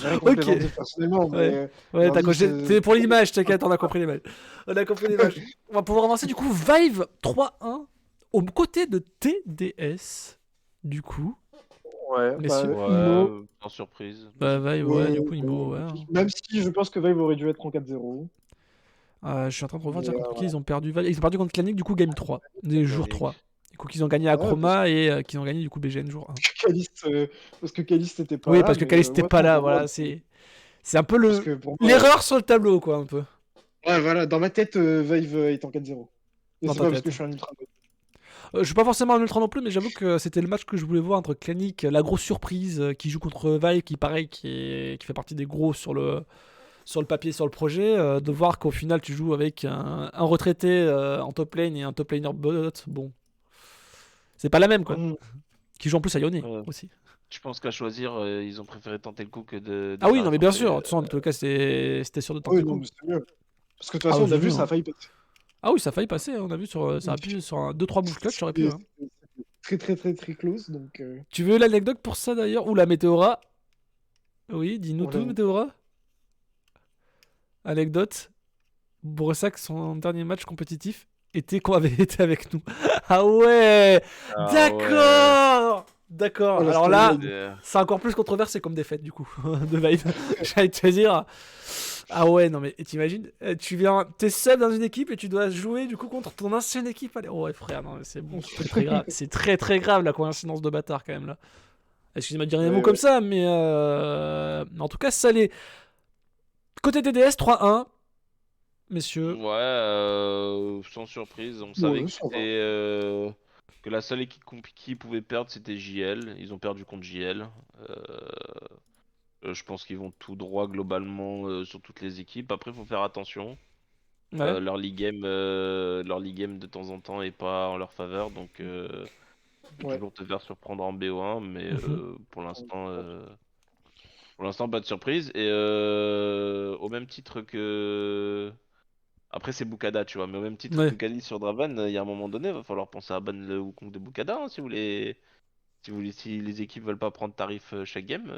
J'ai rien contre Ok. les endives personnellement, Ouais, mais. ouais, les t'as endives, c'est pour l'image, t'inquiète, on a compris l'image. On a compris l'image. On va pouvoir avancer du coup. Vive 3-1 aux côtés de TDS. Du coup. Ouais, Messieurs. Ouais, Imo, sans surprise. Bah, Vive, ouais, du coup, ouais, Imo, ouais. même si je pense que Vive aurait dû être en 4-0. Je suis en train de revoir déjà Mais, contre qui ils ont perdu. Ils ont perdu contre Clanic, du coup, game 3, jour 3. Du coup, qu'ils ont gagné à ouais, Chroma et qu'ils ont gagné du coup BGN jour 1. parce que Caliste était pas Oui, là. parce que Mais, Caliste n'était ouais, pas non, là, pour moi, voilà. C'est un peu parce que pour moi, l'erreur sur le tableau, quoi, un peu. ouais, voilà, dans ma tête, Vive est en 4-0. Et Dans c'est ta pas parce que tête. je suis un ultra. Je suis pas forcément un ultra non plus, mais j'avoue que c'était le match que je voulais voir entre Clanic, la grosse surprise, qui joue contre Vive, qui pareil, qui fait partie des gros sur le papier, sur le projet, de voir qu'au final tu joues avec un retraité en top lane et un top laner bot, bon, c'est pas la même quoi. Qui joue en plus à Yone aussi. Je pense qu'à choisir, ils ont préféré tenter le coup que de Ah oui, faire non mais bien affronter, sûr, de toute façon, en tout cas c'était sûr de tenter Oui, le non, coup. mais c'est mieux. Parce que de toute Ah façon, on a c'est vu, mieux. ça a Hein. failli péter. Ah oui, ça a failli passer, hein, on a vu ça a pu sur un 2-3 moves clutch, ça aurait pu. Hein. C'était très close, donc... Tu veux l'anecdote pour ça d'ailleurs? Ou la Météora? Oui, dis-nous tout, Météora. Anecdote. Boursac, son dernier match compétitif, avait été avec nous. Ah ouais! Ah D'accord! D'accord. Oh, la Alors là, storyline. c'est encore plus controversé comme défaite du coup de Vibe. J'allais te dire. Ah ouais, non mais t'imagines, t'es seul dans une équipe et tu dois jouer du coup contre ton ancienne équipe. Allez, oh ouais frère, non mais c'est bon, c'est très grave. C'est très grave la coïncidence de bâtard quand même là. Excusez-moi de dire un mot comme ça, mais en tout cas ça l'est. Côté TDS 3-1, messieurs. Ouais, sans surprise, on savait Ouais, que ça va. que la seule équipe qui pouvait perdre c'était JL. Ils ont perdu contre JL. Je pense qu'ils vont tout droit globalement sur toutes les équipes. Après, il faut faire attention. Ouais. Leur league game de temps en temps est pas en leur faveur, donc tu peux Ouais. toujours te faire surprendre en BO1, mais Mhm. pour l'instant pas de surprise. Et au même titre que après c'est Bukada, tu vois, mais au même titre Ouais. que Kali sur Draven, il y a un moment donné, il va falloir penser à ban le Wukong de Bukada hein, si les équipes veulent pas prendre tarif chaque game.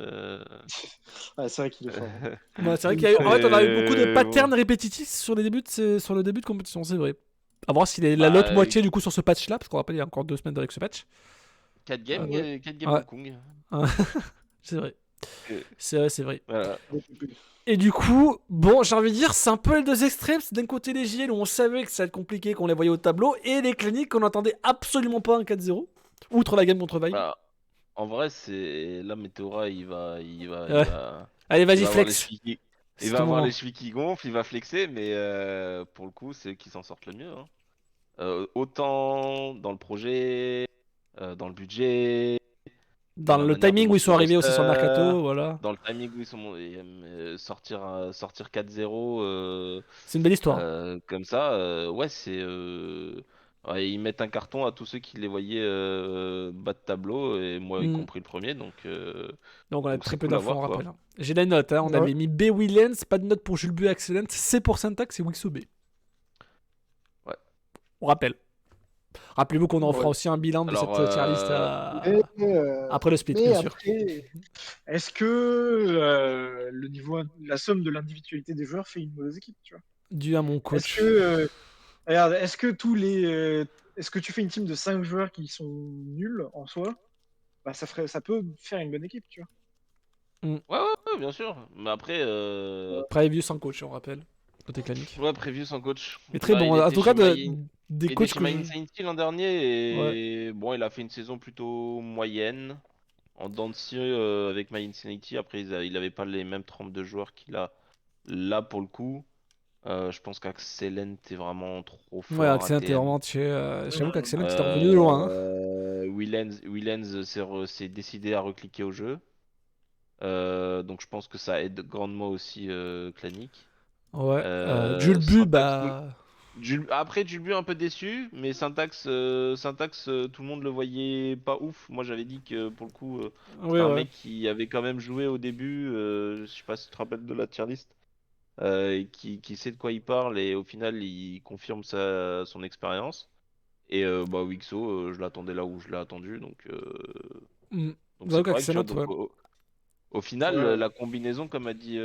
Ouais, c'est vrai qu'il est fort. Hein. Ouais, c'est vrai Il est qu'il y a eu, fort. en fait, on a eu beaucoup de Bon. patterns répétitifs sur sur le début de compétition, c'est vrai. À voir s'il est l'autre Bah, moitié du coup sur ce patch là, parce qu'on rappelle il y a encore 2 semaines avec ce patch. 4 Ah games, ouais. 4 games Ouais, Wukong. c'est vrai. Euh, C'est vrai. Voilà. Et du coup, bon, j'ai envie de dire, c'est un peu les deux extrêmes. C'est d'un côté les JL où on savait que ça allait être compliqué, qu'on les voyait au tableau, et les cliniques qu'on n'entendait absolument pas en 4-0, outre la game contre Vibe. Bah, en vrai, c'est là Meteora, Ouais. Allez, il vas-y, va avoir les flex. chevilles qui... il C'est va ton avoir les moment. chevilles qui gonflent, il va flexer, mais pour le coup, c'est eux qui s'en sortent le mieux. Hein. Autant dans le projet, dans le budget, Dans dans la le manière de timing où ils monter sont le arrivés aussi sur le roster, mercato, voilà. dans le timing où ils sont sortir 4-0 C'est une belle histoire. comme ça, ouais, ouais, ils mettent un carton à tous ceux qui les voyaient bas de tableau, et moi y Hmm. compris le premier, Donc on a donc très c'est peu cool à d'infos, on voir quoi. rappelle. Hein. J'ai la note, hein. On Ouais. avait mis B. Willens, pas de note pour Jules Bu Excellent, C pour Syntax et Wixo B. Ouais. On rappelle. Rappelez-vous qu'on en fera Ouais. aussi un bilan de Alors, cette tier list après le split, Mais bien sûr. après, est-ce que le niveau, la somme de l'individualité des joueurs fait une mauvaise équipe, tu vois? Dû à mon Est-ce que, coach. regarde, est-ce que tu fais une team de 5 joueurs qui sont nuls en soi? Bah, ça peut faire une bonne équipe, tu vois. Hmm. ouais, bien sûr, mais après, Preview sans coach, on rappelle. Côté clanique. ouais, Preview sans coach. Mais très Bah, bon, en tout cas, des il était coachs chez que My je. Insanity l'an dernier, Ouais. et bon, il a fait une saison plutôt moyenne. En dents de scie, avec My Insanity, après il avait pas les mêmes trempes de joueurs qu'il a là pour le coup. Je pense qu'Axelent est vraiment trop Ouais, fort à Axel, t'es TM. vraiment tué. J'avoue qu'Axel, t'es revenu de loin. Hein. Willens s'est décidé à recliquer au jeu. Donc je pense que ça aide grandement aussi Clanic. Ouais. Jules Bu, Syntax, bah. après Julbu un peu déçu, mais Syntax, tout le monde le voyait pas ouf. Moi j'avais dit que pour le coup Oui, c'était un ouais. mec qui avait quand même joué au début, je sais pas si tu te rappelles de la tier list, et qui sait de quoi il parle, et au final il confirme son expérience. Et bah Wixo, je l'attendais là où je l'ai attendu, Hmm. donc J'avoue c'est correct, tu qu'Axel, vois. ouais. Donc au final, Ouais. la combinaison comme a dit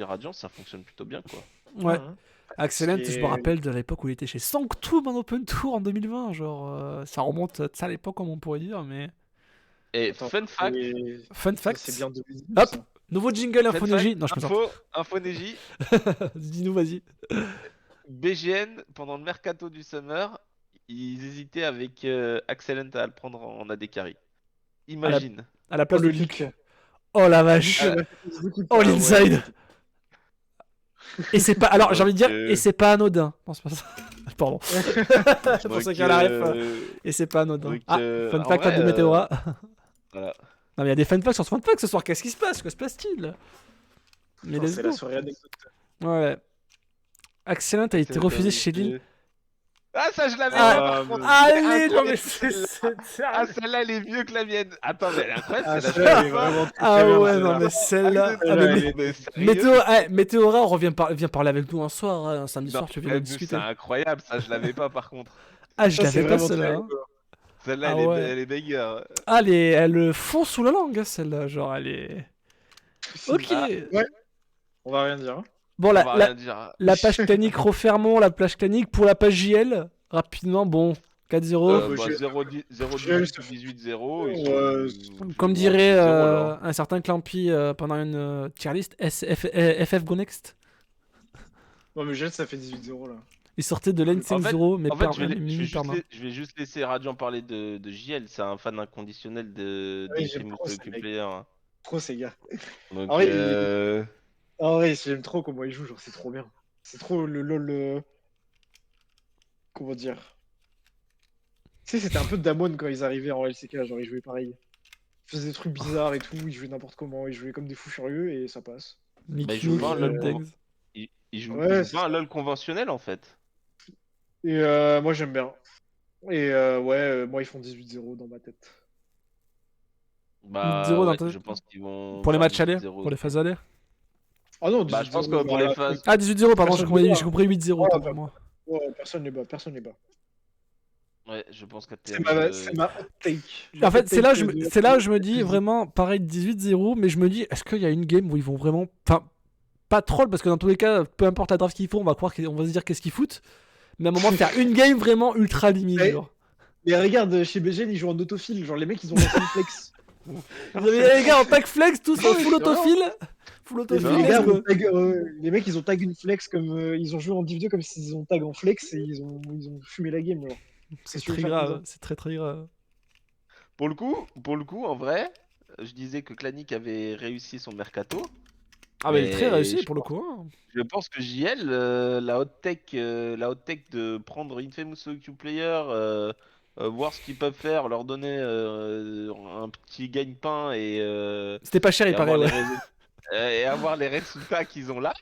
Radiant, ça fonctionne plutôt bien quoi. Ouais. Mhm. Ce qui Excellent, je me est... rappelle de l'époque où il était chez Sanctum en Open Tour en 2020. Genre, ça remonte à ça à l'époque, comme on pourrait dire, mais. Et Attends, fun fact, Fun ça c'est fact. bien 2019, Hop, ça. nouveau jingle Infonégie. Non, je plaisante. info Neji, Dis-nous, vas-y. BGN, pendant le mercato du Summer, ils hésitaient avec Axelent à le prendre en AD carry. À la, Imagine. à la Oh, place de le leak. Puck. Oh la Le leak vache. de Ah, la Facebook, il All fait- ouais, inside. Et c'est pas. Alors, j'ai donc, envie de dire, et c'est pas anodin. Non, c'est pas ça. Pardon. Pour ceux donc, qui ont la ref. Et c'est pas anodin. Ah, fun en fact vrai, de Météora. voilà. Non, mais il y a des fun facts sur ce fun fact ce soir. Qu'est-ce qui se passe? Que se passe-t-il? Mais Putain, let's c'est la go. soirée anecdote. Ouais. Excellent a été Axelent refusé avait chez Lille. été- Ah, ça, je l'avais Ah, pas, par contre. Allez, C'est non mais incroyable. Ah, celle-là, elle est mieux que la mienne. Attends, mais elle est incroyable, Ah, celle-là, je celle-là, elle l'avais est pas. vraiment très, Ah très bien, ouais, non celle-là. mais celle-là. Ah, Celle-là, mais elle est- Mais sérieux? Météora, viens parler avec nous un soir, hein, un samedi Non, soir, tu viens nous mais c'est discuter. incroyable, ça, je l'avais pas, par contre. Ah, je Ça, c'est l'avais pas vraiment très celle-là, hein. rigolo. Celle-là, Ah ouais. elle est banger. Ah, elle fond sous la langue, hein, celle-là, genre elle est. Ok. Ah, Ouais, on va rien dire. Hein. Bon, on va rien dire. la page clanique refermons, la page clanique pour la page JL. Rapidement, bon, 4-0. bah, Bah, j'ai- 0-18, 18-0, ils Ouais, sont plus Comme ou moins dirait 18-0, là. un certain Clampy pendant une tier list, FF Go Next. Non, mais Jet, ça fait 18-0 là. Il sortait de lane En fait, 5-0, mais en fait, par je vais, mini juste perma. je vais juste laisser Radiant parler de JL. C'est un fan inconditionnel Oui, j'aime d'Infamous trop ces Q mecs. Player. Trop ces gars. Donc, En vrai, en vrai, j'aime trop comment ils jouent, genre c'est trop bien. C'est trop le LOL. Comment dire? Tu sais, c'était un peu Damon quand ils arrivaient en LCK, genre ils jouaient pareil. Ils faisaient des trucs bizarres et tout, ils jouaient n'importe comment, ils jouaient comme des fous furieux et ça passe. bah, il Mickey joue Mouse, pas un LoL Degs. il joue Ouais, c'est pas un ça. LoL conventionnel, en fait. Et moi j'aime bien. Et ouais, moi ils font 18-0 dans ma tête. Bah 8-0 dans ouais, ta je tête. pense qu'ils vont Pour les faire matchs allers, 18-0 pour les aussi. phases allers. Ah non, Bah, je pense 18-0, que pour bah, les là, phases. Ah, 18-0, pardon, personne ne j'ai compris 8-0, Ouais, autant bah, pour moi. ouais, personne les bat, personne les bat. Ouais, je pense qu'à C'est TM. ma hot take. Ma En fait, hot take de- c'est là où je me dis vraiment, pareil, 18-0, mais je me dis, est-ce qu'il y a une game où ils vont vraiment. Enfin, pas troll, parce que dans tous les cas, peu importe la draft qu'ils font, on va se dire qu'est-ce qu'ils foutent. Mais à un moment, faire une game vraiment ultra limite, Ouais. genre. Mais regarde, chez BGN, ils jouent en autofil. Genre, les mecs, ils ont lancé une flex. Vous avez les gars en tag flex, tous en full autofil. Full Les, autofil, les let's gars, go. les mecs, ils ont tag une flex comme. Ils ont joué en Div 2 comme s'ils ont tag en flex et ils ont fumé la game. Genre. C'est Qu'est-ce que tu veux très faire comme grave, ça c'est très très grave. Pour le coup, en vrai, je disais que Clanic avait réussi son mercato. Ah, bah, il est très Mais réussi pour le coup. Hein. je pense que JL, la hot tech de prendre Infamous Q Player, voir ce qu'ils peuvent faire, leur donner un petit gagne-pain C'était pas cher, il et paraît, avoir ouais. et avoir les résultats qu'ils ont là.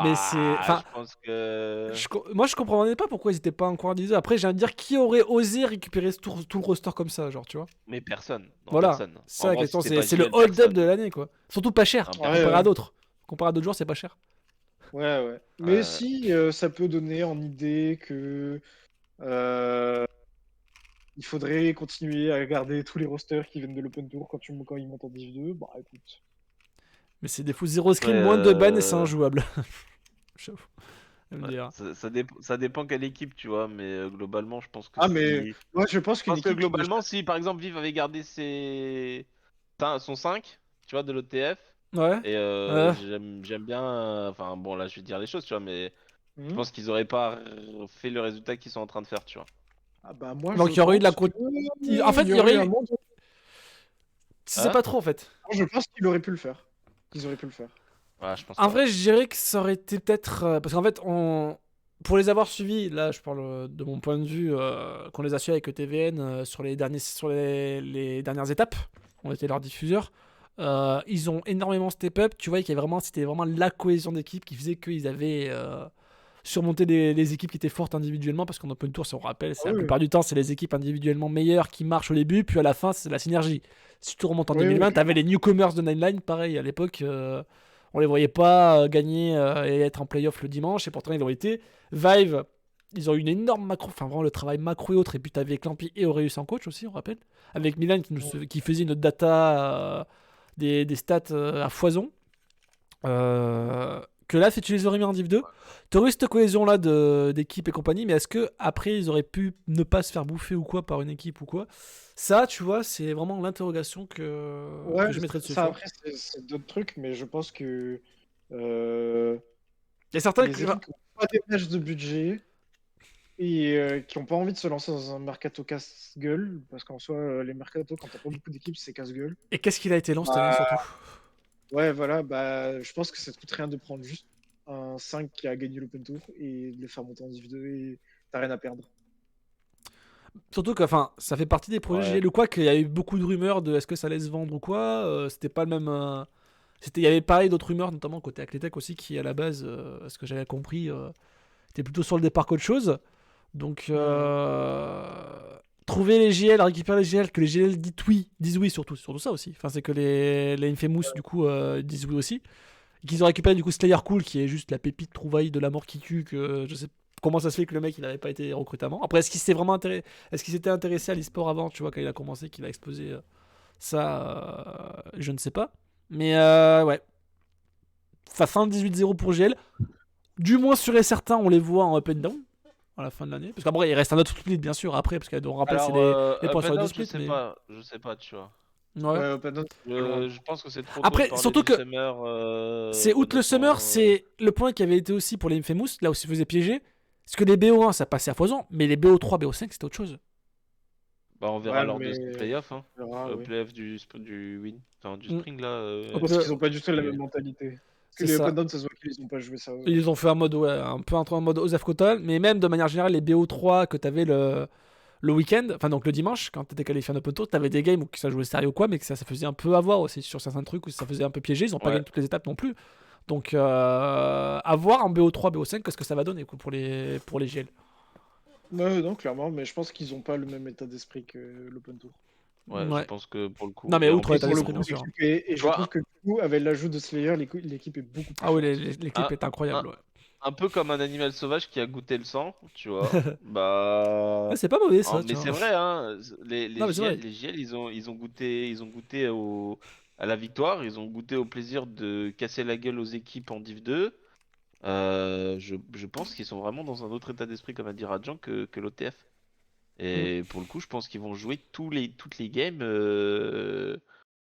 Mais c'est. Bah, Enfin, je pense que. moi je comprenais pas pourquoi ils étaient pas encore en 10. Après, j'ai envie de dire qui aurait osé récupérer tout le roster comme ça, genre, tu vois. Mais personne. Non, Voilà, personne. c'est ça En la vrai, question, si c'est pas c'est le JL, hold-up personne. de l'année, quoi. Surtout pas cher, Ah, comparé ouais. à d'autres. Comparé à d'autres joueurs, c'est pas cher. Ouais, ouais. Mais Ouais. si, ça peut donner en idée que. Il faudrait continuer à garder tous les rosters qui viennent de l'Open Tour quand ils montent en Div 2. Bah écoute. Mais c'est des fous 0 scrim, Ouais, moins de ban et c'est injouable. J'avoue. Elle me ouais. dira. Ça dépend quelle équipe, tu vois, mais globalement, je pense que Ah, mais si. moi je pense Je qu'une pense que équipe. globalement, si par exemple Viv avait gardé son 5, tu vois, de l'OTF, Ouais. et Ouais. j'aime bien. Enfin, bon, là, je vais dire les choses, tu vois, mais je Hmm. pense qu'ils auraient pas fait le résultat qu'ils sont en train de faire, tu vois. Ah bah moi Donc je il y aurait eu de la pense En fait, il y aurait un eu. monde. Tu sais Hein pas trop en fait. Je pense qu'ils auraient pu le faire. Ils auraient pu le faire. Ouais, je pense En pas. vrai, je dirais que ça aurait été peut-être. Parce qu'en fait, pour les avoir suivis, là je parle de mon point de vue, qu'on les a suivis avec ETVN sur les dernières étapes, on était leurs diffuseurs. Ils ont énormément step up. Tu vois c'était vraiment la cohésion d'équipe qui faisait qu'ils avaient surmonté les équipes qui étaient fortes individuellement. Parce qu'en Open Tour, si on rappelle, Ah la oui. plupart du temps, c'est les équipes individuellement meilleures qui marchent au début, puis à la fin, c'est la synergie. Si tu remontes en Oui, 2020, oui, t'avais les newcomers de Nineline, pareil, à l'époque. On les voyait pas gagner et être en playoff le dimanche, et pourtant ils l'ont été. Vive, ils ont eu une énorme macro, enfin vraiment le travail macro et autres, et puis t'avais Clampy et Aureus en coach aussi, on rappelle, avec Milan qui faisait une data, des stats à foison. Que là, si tu les aurais mis en Div 2, t'aurais eu cette cohésion là d'équipe et compagnie, mais est-ce que après ils auraient pu ne pas se faire bouffer ou quoi par une équipe ou quoi? Ça, tu vois, c'est vraiment l'interrogation que Ouais, je mettrais dessus. ça tu vois. après c'est d'autres trucs, mais je pense que Il y a certains les équipes qui n'ont pas des matchs de budget et qui n'ont pas envie de se lancer dans un mercato casse-gueule, parce qu'en soi, les mercato, quand t'as pas beaucoup d'équipes, c'est casse-gueule. Et qu'est-ce qu'il a été lent cette année surtout? Ouais, voilà, bah, je pense que ça te coûte rien de prendre juste un 5 qui a gagné l'Open Tour et de le faire monter en Div 2 et t'as rien à perdre. Surtout que, enfin, ça fait partie des projets Ouais. JL ou quoi, qu'il y a eu beaucoup de rumeurs de est-ce que ça allait se vendre ou quoi. C'était pas le même. Il y avait pareil d'autres rumeurs, notamment côté Athletech aussi, qui à la base, ce que j'avais compris, était plutôt sur le départ qu'autre chose. Donc, trouver les GL, récupérer les GL, que les GL disent oui surtout, surtout ça aussi. Enfin, c'est que les Infamous, du coup, disent oui aussi. Et qu'ils ont récupéré, du coup, Slayer Cool, qui est juste la pépite trouvaille de la mort qui tue, que je sais comment ça se fait que le mec, il n'avait pas été recruté avant. Après, est-ce qu'il s'était intéressé à l'e-sport avant, tu vois, quand il a commencé, qu'il a explosé ça, je ne sais pas. Mais, ouais. Fin de 18-0 pour GL. Du moins, sûr et certain, on les voit en up and down à la fin de l'année. Parce qu'après, il reste un autre split, bien sûr, après, parce qu'on rappelle, c'est Alors, les points Up sur and les deux Down, splits. Mais... je sais pas, tu vois. Ouais. Ouais, Open Down, c'est pas loin. Je pense que c'est trop tôt de Après, parler surtout du que Summer. c'est outre le Summer, Honnêtement, c'est le point qui avait été aussi pour les Infamous, là où ça faisait piéger. Parce que les BO1, ça passait à foison, mais les BO3, BO5, c'était autre chose. bah, on verra Ouais, lors de mais ces playoffs, hein. on verra, oui. Playoff du win, enfin du Mm. spring là. Hop, Parce qu'ils ont pas du tout la même et- mentalité. Parce que C'est les Open ça. Down, ça se voit qu'ils ont pas joué ça. Ils ont fait un mode, ouais, un peu un mode Osef Kotal, mais même de manière générale, les BO3 que t'avais le week-end, enfin donc le dimanche, quand t'étais qualifié en Open Tour, t'avais des games où ça jouait sérieux ou quoi, mais que ça faisait un peu avoir aussi sur certains trucs où ça faisait un peu piéger. Ils ont pas Ouais. gagné toutes les étapes non plus. Donc, à voir en BO3, BO5, qu'est-ce que ça va donner quoi, pour les GL. Ouais, non, clairement, mais je pense qu'ils ont pas le même état d'esprit que l'Open Tour. Ouais, je Ouais. pense que pour le coup. Non, mais Et en outre plus, l'état Pour le d'esprit, coup, bien sûr. l'équipe et tu je vois, trouve que du coup, avec l'ajout de Slayer, l'équipe est beaucoup plus Ah oui, forte. l'équipe un, est incroyable. un, Ouais. un peu comme un animal sauvage qui a goûté le sang, tu vois. Bah. Ouais, c'est pas mauvais ça, Mais tiens. c'est vrai, hein. Non, mais c'est vrai. Les JL, ils ont goûté à la victoire, ils ont goûté au plaisir de casser la gueule aux équipes en Div 2. Je pense qu'ils sont vraiment dans un autre état d'esprit, comme a dit Rajan, que l'OTF. Mm. Et pour le coup, je pense qu'ils vont jouer toutes les games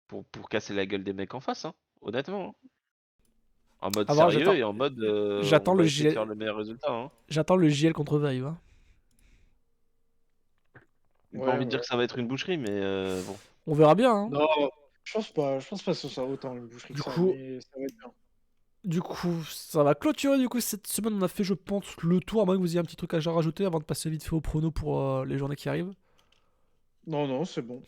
pour casser la gueule des mecs en face, hein, honnêtement, hein. En mode À voir, sérieux et en mode j'attends on le va essayer de faire JL, le meilleur résultat, hein. j'attends le JL contre Vive. Hein. J'ai pas Ouais, envie de dire ouais. que ça va être une boucherie, mais bon. On verra bien. Hein. Non, je pense pas que ce soit autant une boucherie Du que ça, coup, mais ça va être bien. Du coup, ça va clôturer du coup cette semaine. On a fait, je pense, le tour. À moins que vous ayez un petit truc à rajouter avant de passer vite fait au prono pour les journées qui arrivent. Non, non, c'est bon.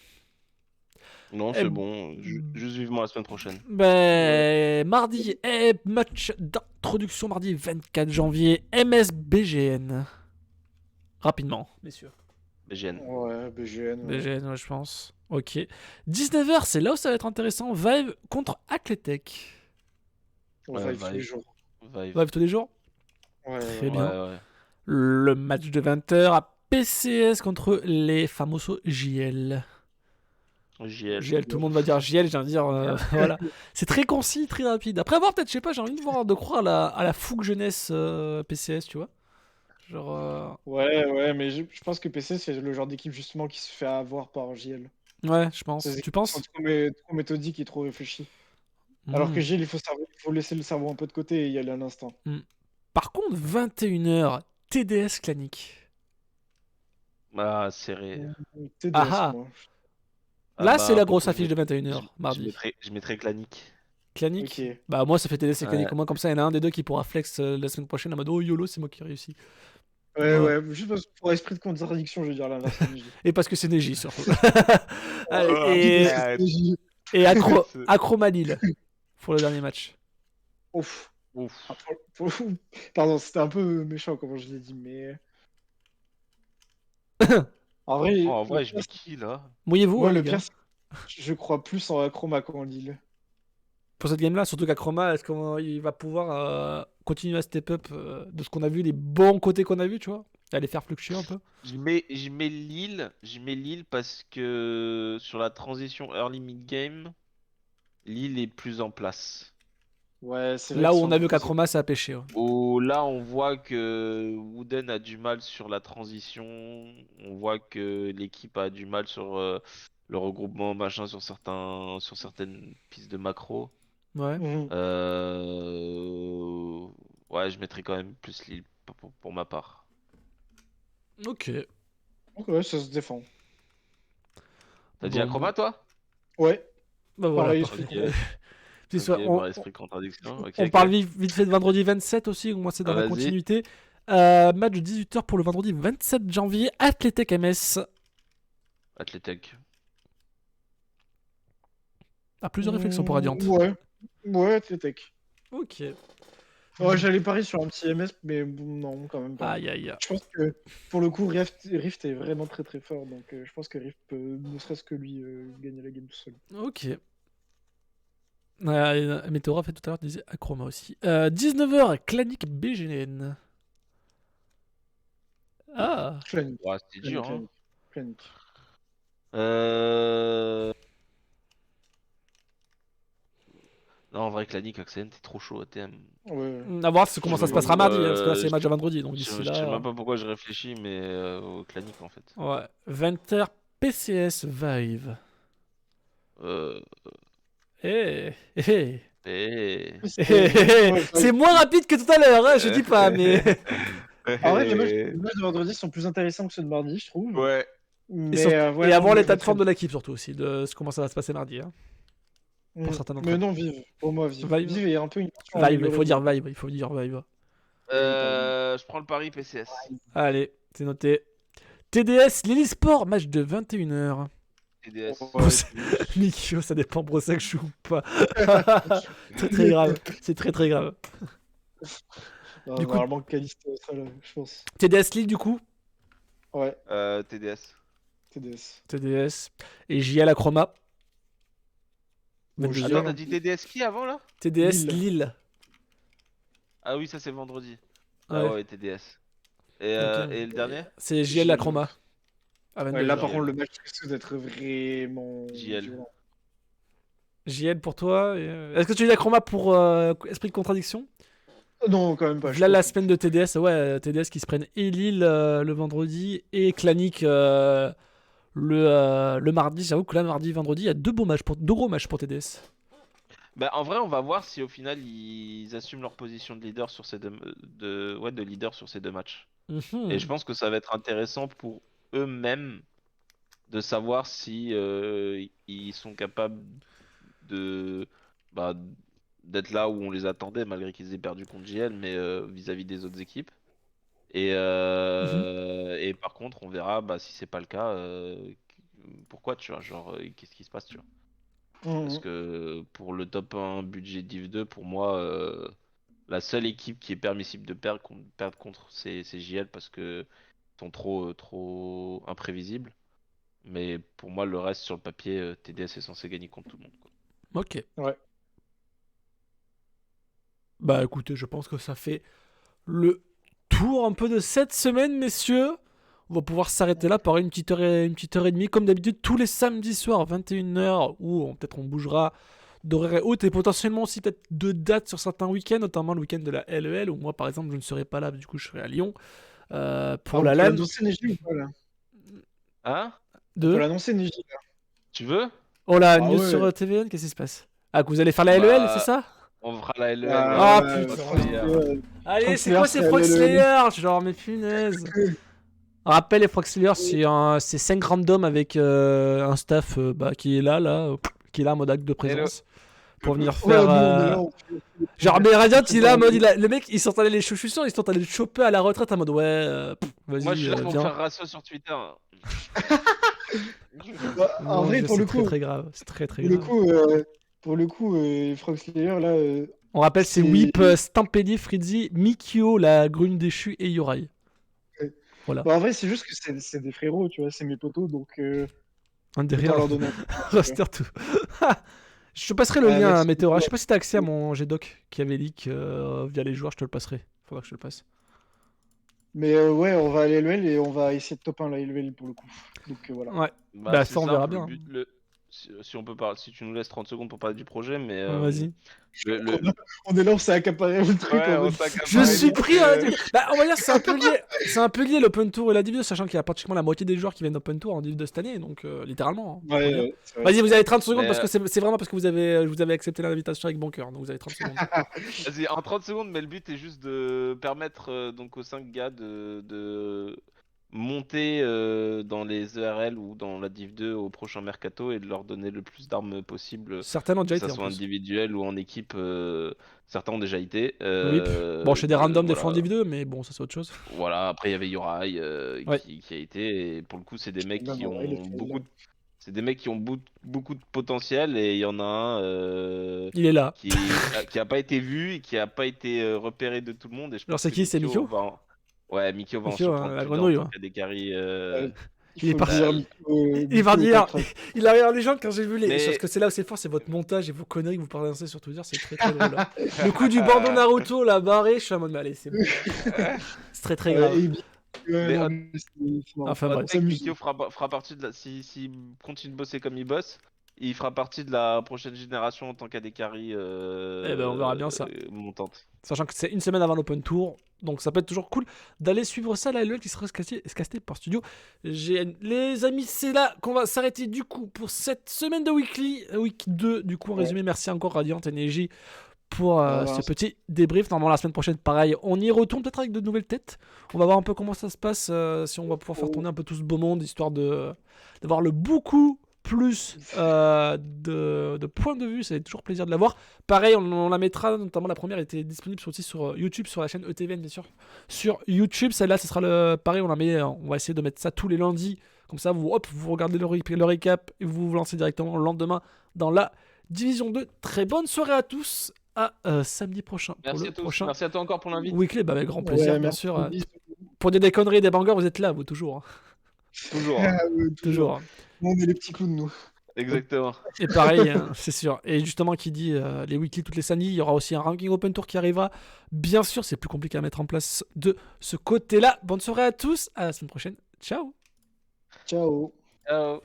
Non, Eh c'est bon, juste vivement la semaine prochaine. Ouais. mardi, match d'introduction mardi 24 janvier, MSBGN. Rapidement, messieurs. BGN. Ouais, BGN, ouais. BGN, ouais, je pense. Ok. 19h, c'est là où ça va être intéressant. Vive contre Acletech. On va Ouais, tous les jours. Vive. Vive tous les jours. Ouais, Très ouais. bien. Ouais. Le match de 20h à PCS contre les famosos JL. JL. JL, tout le monde va dire JL, j'ai envie de dire, voilà. C'est très concis, très rapide. Après avoir peut-être, je sais pas, j'ai envie de croire à la fougue jeunesse PCS, tu vois. Genre, Ouais, mais je pense que PC, c'est le genre d'équipe justement qui se fait avoir par JL. ouais, je pense. Ces Tu équipes qui sont penses? trop méthodiques et trop réfléchies. Alors que Hmm, JL, il faut laisser le cerveau un peu de côté et y aller à l'instant. hmm. Par contre, 21h, TDS Clanic. Ah, serré. Ah TDS, ah. moi. Ah Là, c'est bah la pour le grosse coup, affiche de 21h, mardi. je mettrais Clanic. Clanic. Ok. Bah, moi, ça fait TDS et Clanic. Ouais. Au moins, comme ça, il y en a un des deux qui pourra flex la semaine prochaine en mode oh YOLO, c'est moi qui ai réussi. Ouais, Voilà. ouais, juste pour esprit de contradiction, je veux dire l'inverse. Et parce que c'est Neji, surtout. Allez, Ouais. et Acromanil pour le dernier match. Ouf. Ouf. Ah, Pardon, c'était un peu méchant comment je l'ai dit, mais en vrai, Oh, en le vrai, je pire, mets qui là? Mouillez-vous, moi, hein, les le pire, gars. c'est que je crois plus en Acroma qu'en Lille. Pour cette game-là, surtout qu'Acroma, est-ce qu'il va pouvoir continuer à step up de ce qu'on a vu, les bons côtés qu'on a vu, tu vois? À les faire fluctuer un peu. Je mets Lille parce que sur la transition early mid game, Lille est plus en place. Ouais, c'est vrai Là où qu'ils on sont a un peu vu plus. qu'Acroma, ça a pêché. Ouais. Là, on voit que Wooden a du mal sur la transition. On voit que l'équipe a du mal sur le regroupement machin sur certaines pistes de macro. Ouais. Mhm. Euh, Ouais, je mettrais quand même plus Lille pour ma part. Ok. Donc, ouais, ça se défend. T'as dit Bon, Acroma, toi? Ouais, bah voilà, pareil, esprit parfait. Ok, de Puis ok, soit, bah esprit de contradiction. Ok, on ok. parle vite fait de vendredi 27 aussi, au moins c'est dans Ah, la vas-y. continuité. Match de 18h pour le vendredi 27 janvier, Athletic MS. Athletech. À plusieurs réflexions pour Radiant. Ouais, ouais, Atlétech. Ok. Ouais, j'allais parier sur un petit MS, mais bon, non, quand même pas. Aïe aïe. Je pense que pour le coup, Rift est vraiment très très fort, donc je pense que Rift peut, ne serait-ce que lui, gagner la game tout seul. Ok. Météora fait tout à l'heure disait Acroma aussi. 19h, Clanic BGN. Ah. Clanic, Ouais, c'était dur, hein. Clanic. Non, en vrai, Clanic, Axen, t'es trop chaud à TM. Ouais. À voir comment ça se passera mardi, parce que là c'est les je matchs de vendredi, donc je d'ici je sais là. même pas pourquoi je réfléchis, mais au Clanic en fait. Ouais. 20h, PCS Vive. Euh, Eh, eh, et... c'est moins rapide que tout à l'heure, hein, je dis pas, mais. En vrai, les matchs de vendredi sont plus intéressants que ceux de mardi, je trouve. Ouais. Mais, Et avoir l'état de forme de l'équipe surtout aussi, de comment ça va se passer mardi. Hein. pour certains d'entre Mais eux. non, Vive. Pour moi, Vive. Vive. Vive est un peu une version Vive, il faut améliorée. dire Vive, il faut dire Vive. Je prends le pari PCS. Allez, c'est noté. TDS, Lily Sport, match de 21h. TDS. Ouais, Mikio, ça dépend pour ça que je joue ou pas. Très très grave, c'est très très grave. non, Du coup- normalement, Callisto sera là, je pense. TDS Lille du coup. Ouais, TDS. TDS. TDS. Et JL Acroma. Bon, 22 JL, Attends, t'as dit TDS qui avant là? TDS Lille. Lille. Ah oui, ça c'est vendredi. Ouais. Ah ouais, TDS. Ok. Et le dernier? C'est JL Acroma. À 22 Ouais, là, heures. par contre, le match risque d'être vraiment. JL. violent. JL pour toi. Est-ce que tu dis Acroma pour esprit de contradiction? Non, quand même pas. je Là, la pense. semaine de TDS, ouais, TDS qui se prennent et Lille le vendredi et Clanic le mardi. J'avoue que là, mardi, vendredi, il y a deux gros matchs pour TDS. Bah en vrai, on va voir si au final ils assument leur position de leader sur ces de leader sur ces deux matchs. Mhm. Et je pense que ça va être intéressant pour eux-mêmes de savoir si ils sont capables de bah, d'être là où on les attendait malgré qu'ils aient perdu contre JL, mais vis-à-vis des autres équipes. Et par contre, on verra bah, si c'est pas le cas, pourquoi tu vois, genre qu'est-ce qui se passe, tu vois. Parce que pour le top 1 budget Div 2, pour moi, la seule équipe qui est permissible de perdre contre, c'est JL parce que ils sont trop imprévisibles. Mais pour moi, le reste sur le papier, TDS est censé gagner contre tout le monde, quoi. Ok. Ouais. Bah écoutez, je pense que ça fait le tour un peu de cette semaine, messieurs. On va pouvoir s'arrêter là par une petite heure et demie, comme d'habitude, tous les samedis soirs, 21h, où peut-être on bougera d'horaire haute et potentiellement aussi peut-être de dates sur certains week-ends, notamment le week-end de la LEL, où moi par exemple je ne serai pas là, du coup je serai à Lyon pour la on peut LAN l'annoncer, Neji, ou pas, là Hein? On peut de... l'annoncer, Neji, là. Tu veux? Oh la Ah news ouais. sur TVN, qu'est-ce qui se passe? Ah, que vous allez faire la LEL, Bah, c'est ça? On fera la LEL. Ah, ouais, putain. Frog Slayer. Allez, c'est Frog quoi Slayer, ces Frog c'est la Slayer? Genre, mais punaise. On rappelle, les Frog Slayer, c'est 5 randoms avec un staff qui est là, qui est là en mode acte de présence. Pour venir Ouais, faire. nous, on est là, on fait- Genre, mais Radiant, il est là en mode. Ouais. Le mec, ils sont allés les chaussures, ils sont allés le choper à la retraite en mode ouais, vas-y, Moi, je suis là pour me viens. faire rasso sur Twitter. Bah, en Non, vrai, pour c'est le très coup, très grave. C'est très très pour le grave. coup, pour le coup, Frog Slayer, là, On rappelle, c'est c'est- Whip, Stampede, Frizzy, Mikio, la grune déchue et Yorai. Voilà. bah, en vrai, c'est juste que c'est des frérots, tu vois, c'est mes potos, donc Un autant derrière. leur donner. Roster tout. Je te passerai le Ah, lien, merci. Météora. Je sais pas si t'as accès à mon GDoc qui avait leak via les joueurs, je te le passerai. Faudra que je te le passe. Mais ouais, on va aller LEL et on va essayer de top 1 la LEL pour le coup. Donc voilà. Ouais, Bah, ça, on simple, verra le bien. but- si on peut parler, si tu nous laisses 30 secondes pour parler du projet, mais Vas-y. On est là, on s'est accaparé le truc. Ouais, en on mode- s'accapare Je les suis trucs, pris à... Bah, on va dire que c'est un peu lié l'Open Tour et la Div 2, sachant qu'il y a pratiquement la moitié des joueurs qui viennent d'Open Tour en Div 2 cette année, donc littéralement. hein, faut Ouais, dire. c'est vrai. Vas-y, vous avez 30 secondes Mais, parce que c'est vraiment parce que vous avez accepté l'invitation avec bon cœur, donc vous avez 30 secondes. Vas-y, en 30 secondes, mais le but est juste de permettre donc aux 5 gars de monter dans les ERL ou dans la Div 2 au prochain mercato et de leur donner le plus d'armes possible, Certains ont que déjà ça été en soit plus. individuel ou en équipe. Certains ont déjà été. Oui. Bon, chez des randoms des voilà. fois en Div 2, mais bon, ça c'est autre chose. Voilà, après il y avait Yorai Ouais. qui a été, et pour le coup, c'est des mecs Non, qui non, il est ont fait, beaucoup là. C'est des mecs qui ont beaucoup de potentiel et il y en a un Il est là. qui a pas été vu et qui a pas été repéré de tout le monde. Et je Alors pense c'est que qui, c'est Mikio Ouais, Mikio va en Mikio, surprendre la plus d'un grenouille, en tant ouais. qu'Adekari. Il est faut parti. dire, Il va Nico est dire. pas très- Il a regardé les gens quand j'ai vu les. Mais- Parce que c'est là où c'est fort, c'est votre montage et vos conneries que vous balancez sur Twitter, c'est très très drôle. Là. Le coup du bandeau Naruto, la barré, je suis en mode, mais allez, c'est bon. C'est très très grave. Ouais, non, Mais mais c'est marrant. Enfin, Hot bref. take, Mikio fera partie de la. S'il continue de bosser comme il bosse, il fera partie de la prochaine génération en tant qu'Adekari Eh ben, on verra bien ça. montante. Sachant que c'est une semaine avant l'open tour, donc ça peut être toujours cool d'aller suivre ça, la LOL qui sera casté par Studio GN. Les amis, c'est là qu'on va s'arrêter du coup pour cette semaine de Weekly, Week 2. Du coup, en Ouais. résumé, merci encore Radiant Energy pour Voilà. ce petit débrief. Normalement, la semaine prochaine, pareil, on y retourne peut-être avec de nouvelles têtes. On va voir un peu comment ça se passe, si on va pouvoir faire tourner un peu tout ce beau monde, histoire d'avoir le beaucoup plus de points de vue. Ça fait toujours plaisir de la voir. Pareil, on la mettra, notamment la première était disponible aussi sur YouTube, sur la chaîne ETVN, bien sûr. Sur YouTube, celle-là, ce sera le pareil, on va essayer de mettre ça tous les lundis. Comme ça, vous regardez le récap et vous vous lancez directement le lendemain dans la Division 2. Très bonne soirée à tous. À samedi prochain pour Merci le à tous. prochain Merci à toi encore pour l'invite. Weekly. Bah, avec grand plaisir, Ouais, bien merci. sûr. Pour dire des conneries et des bangers, vous êtes là, vous, toujours. Toujours. Ah, ouais, Toujours. hein. Nous, on est les petits clowns, nous. Exactement. Et pareil, hein, c'est sûr. Et justement, qui dit les weekly toutes les samedis, il y aura aussi un ranking open tour qui arrivera. Bien sûr, c'est plus compliqué à mettre en place de ce côté-là. Bonne soirée à tous. À la semaine prochaine. Ciao. Ciao. Ciao.